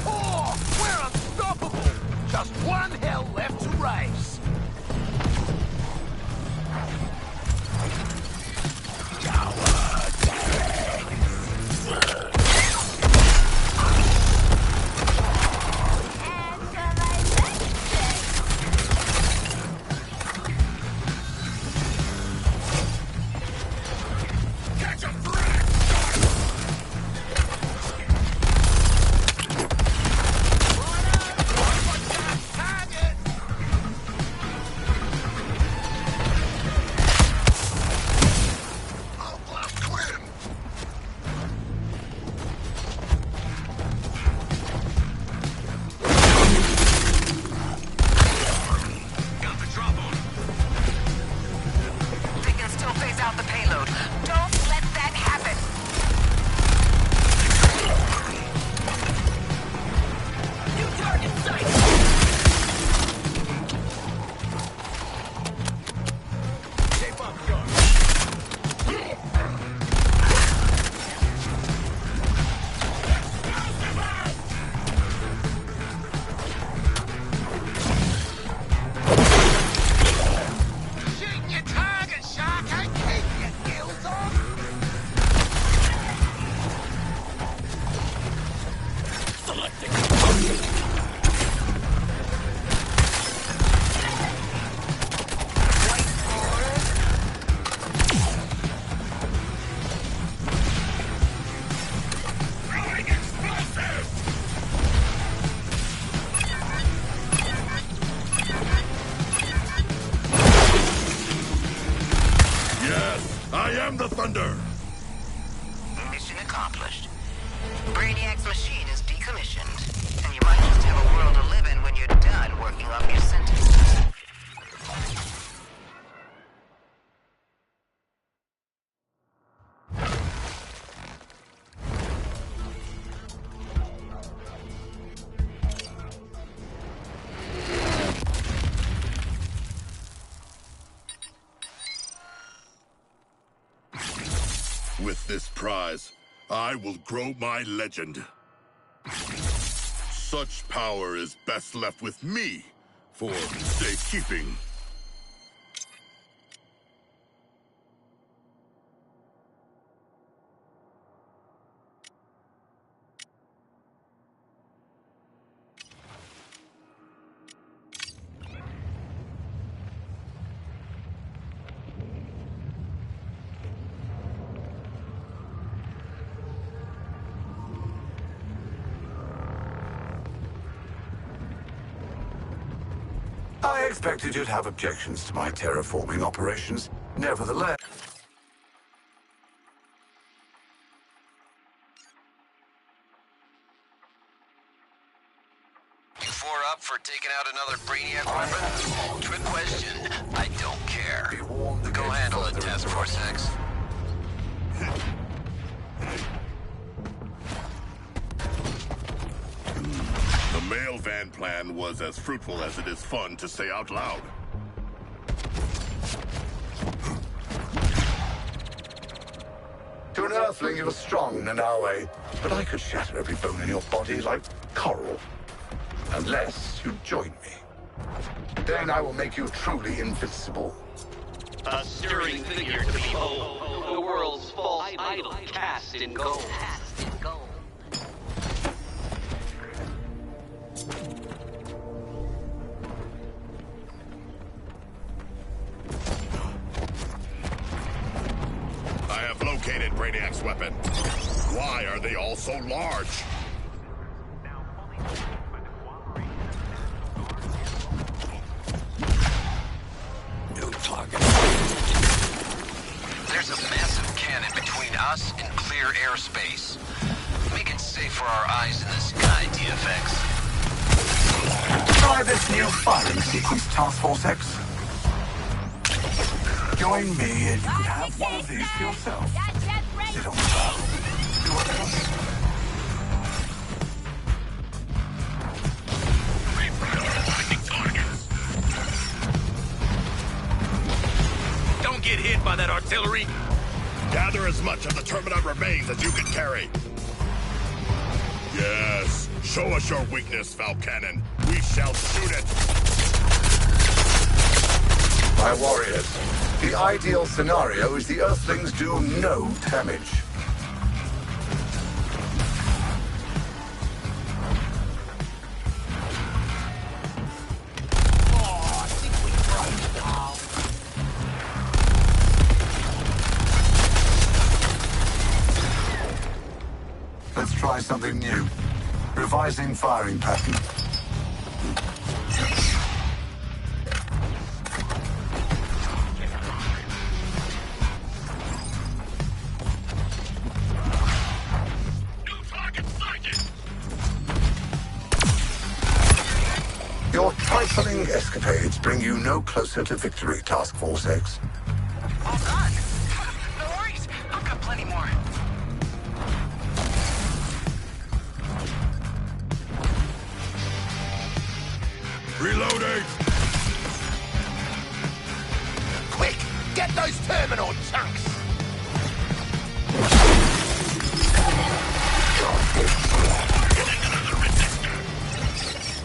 Oh, we're unstoppable. Just one hell left to raise. am the Thunder! Mission accomplished. Brainiac's machine is decommissioned, and you might just have a world to live in when you're done working off your sentence. With this prize, I will grow my legend. Such power is best left with me for safekeeping. I expected you'd have objections to my terraforming operations. Nevertheless... You four up for taking out another Brainiac weapon? Trick question. I don't care. Go handle it, Task Force X. The mail van plan was as fruitful as it is fun to say out loud. To an Earthling, you're strong in our way, but I could shatter every bone in your body like coral. Unless you join me. Then I will make you truly invincible. A stirring figure to behold, the world's false idol cast in gold. I have located Brainiac's weapon. Why are they all so large? New target. There's a massive cannon between us and clear airspace. Make it safe for our eyes in the sky, TFX. Try this new firing sequence, Task Force X. Join me and you could have one of these for yourself. Sit on the bow. Do whatever. Don't get hit by that artillery. Gather as much of the Terminite remains as you can carry. Yes. Show us your weakness, Falcanon. We shall shoot it. My warriors, the ideal scenario is the Earthlings do no damage. Let's try something new. Revising firing pattern. Your trifling escapades bring you no closer to victory, Task Force X. All done. No worries. I've got plenty more. Reloading! Quick! Get those terminal chunks!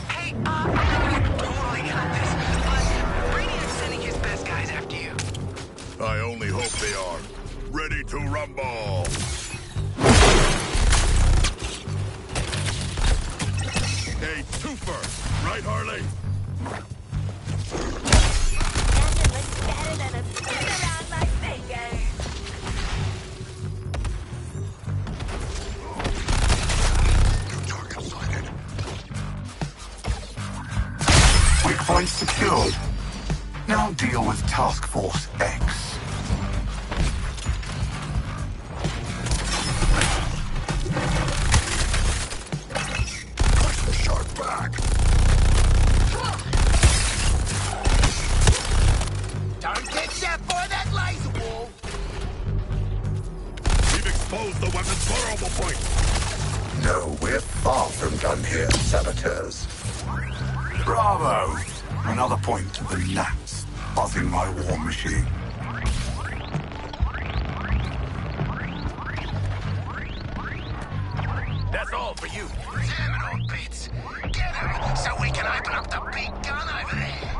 Hey, I know you totally got this, but Brainiac's sending his best guys after you. I only hope they are. Ready to rumble! A twofer! Right, Harley? Nothing looks better than a spin around my finger. Weak point secured. Now deal with Task Force X. Push the shark back. Don't get shot by that laser wall! We've exposed the weapon's vulnerable point. No, we're far from done here, saboteurs. Bravo! Another point to the gnats, buzzing my war machine. That's all for you. Terminal bits. Get them so we can open up the big gun over there.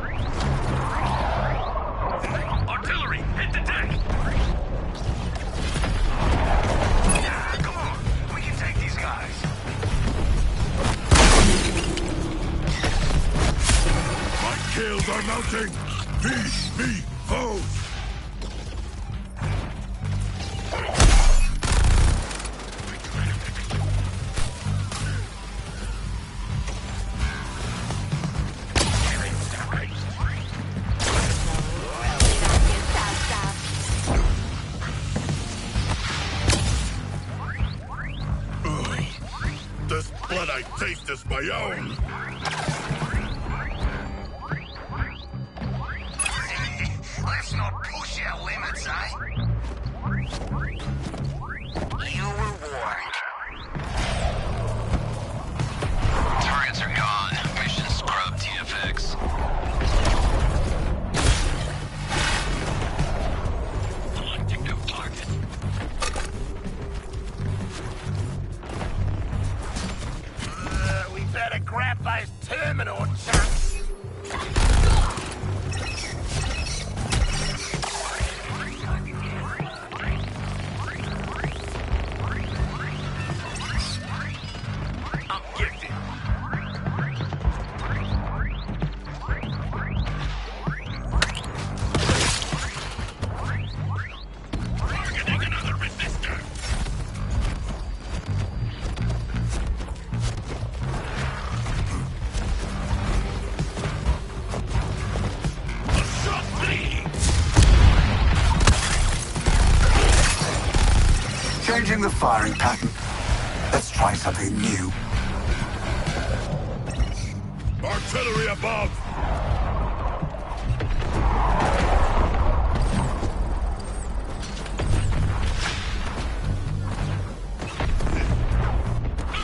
Artillery, hit the deck. Yeah, come on. We can take these guys. My kills are mounting. Feed me foes. This blood I taste is my own! Let's not push our limits, eh? You were warned. Targets are gone. Mission scrub TFX. Selecting new target. We better grab those terminal chunks. I'm gifted. Targeting another resistor! Changing the firing pattern. Let's try something new. Artillery above!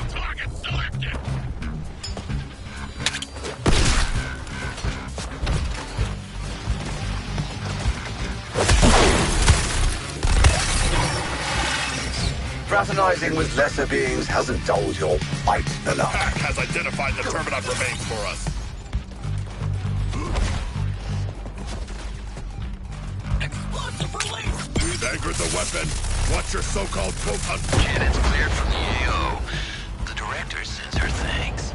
Target selected! Fraternizing with lesser beings hasn't dulled your bite enough. Pack has identified the Terminot remains for us. Explosive release! We've anchored the weapon. Watch your so-called quote-unquote... Cannon's cleared from the AO. The director sends her thanks.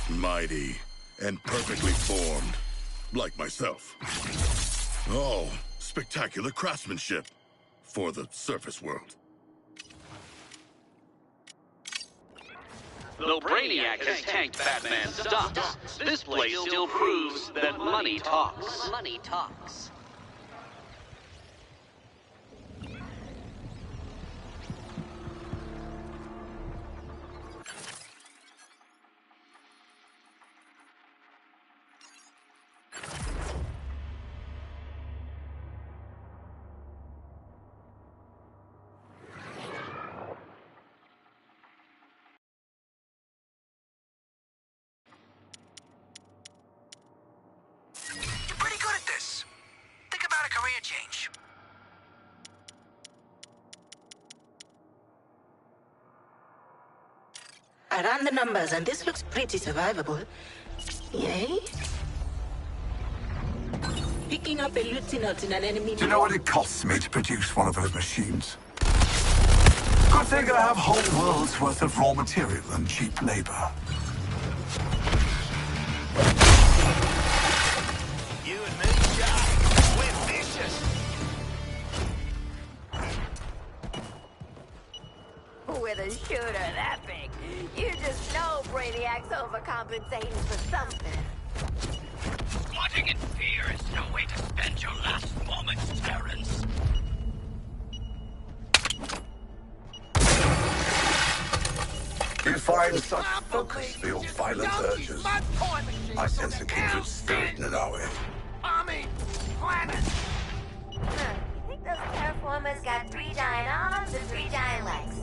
Mighty and perfectly formed, like myself. Oh, spectacular craftsmanship for the surface world. Though Brainiac has tanked Batman's stocks, this place still proves that money talks. Money talks. You're pretty good at this. Think about a career change. I ran the numbers, and this looks pretty survivable. Yay? Picking up a lieutenant in an enemy... Do you know what it costs me to produce one of those machines? Good thing I have whole world's worth of raw material and cheap labor. You and me, Jack. We're vicious. With a shooter that big, you just know Brainiac's overcompensating for something. Squatting in fear is no way to spend your last moments, Terrence. You find such focus for your violent urges. I sense a kindred spirit, Nanawe. Planet. I think those terraformers got 3 giant arms and 3 giant legs.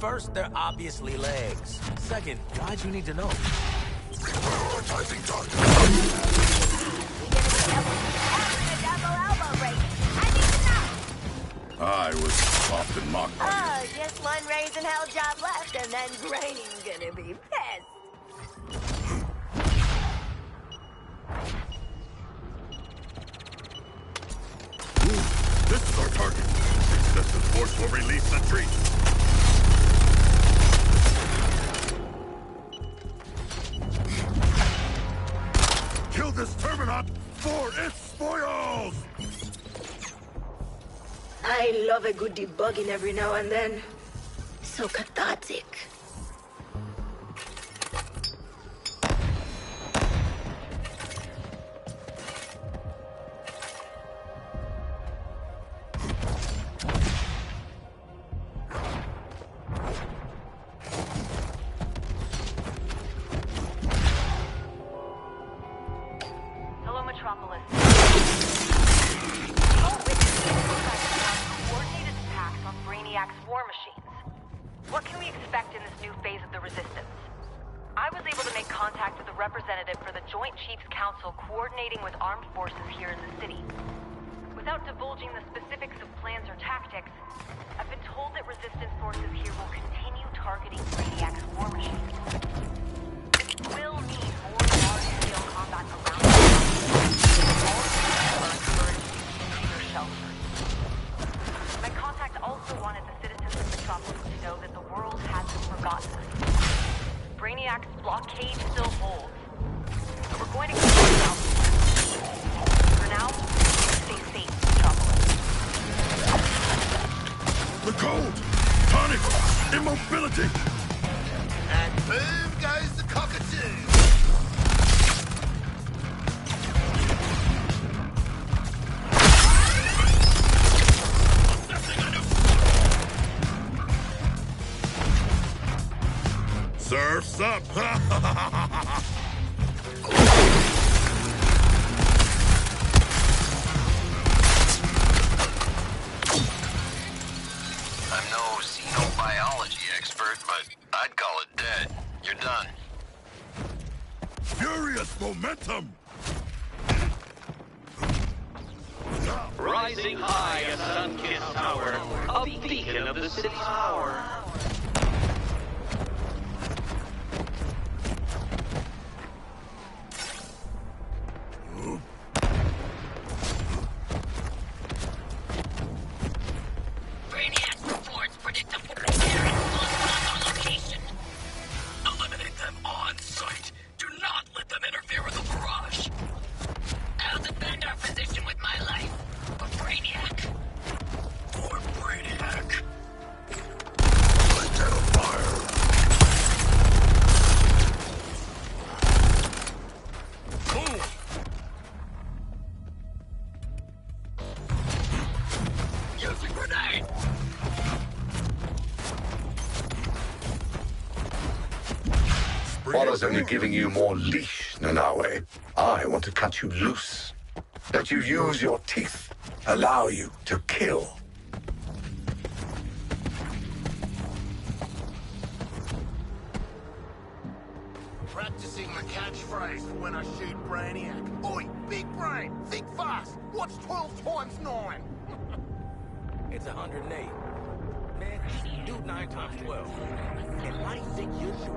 First, they're obviously legs. Second, why'd you need to know? Prioritizing target. I was often mocked by Oh, just one raising hell job left, and then Brain's gonna be pissed. This is our target. Excessive force will release the tree. Kill this Terminot for its spoils! I love a good debugging every now and then. So cathartic. Hello, Metropolis. All witnesses coordinated attacks on Brainiac's war machines. What can we expect in this new phase of the Resistance? I was able to make contact with a representative for the Joint Chiefs Council coordinating with armed forces here in the city. Without divulging the specifics of plans or tactics, I've been told that Resistance forces here will continue targeting Brainiac's war machines. This will mean more large-scale combat around the world. All citizens are encouraged to use their shelters. My contact also wanted the citizens of Metropolis to know that the world hasn't forgotten us. Brainiac's blockade still holds, and we're going to continue out. For now, stay safe, Metropolis. The cold! Tonic! Immobility! And boom goes the cockatoo! Surf's up! I'm no xenobiology expert, but I'd call it dead. You're done. Furious momentum! Rising high a sun-kissed tower, a beacon of the city's power. Brainiac reports predict a on location. Eliminate them on site. Do not let them interfere with the barrage. I'll defend our position with my life. For Brainiac. For Brainiac. Light on fire! Boom! Using grenade! Waller's only giving you more leash, Nanawe. I want to cut you loose. Let you use your teeth. Allow you to kill. Practicing my catchphrase for when I shoot Brainiac. Oi, big brain, think fast. What's 12 times 9? It's 108. Man, do 9 times 12. And I think you're shooting.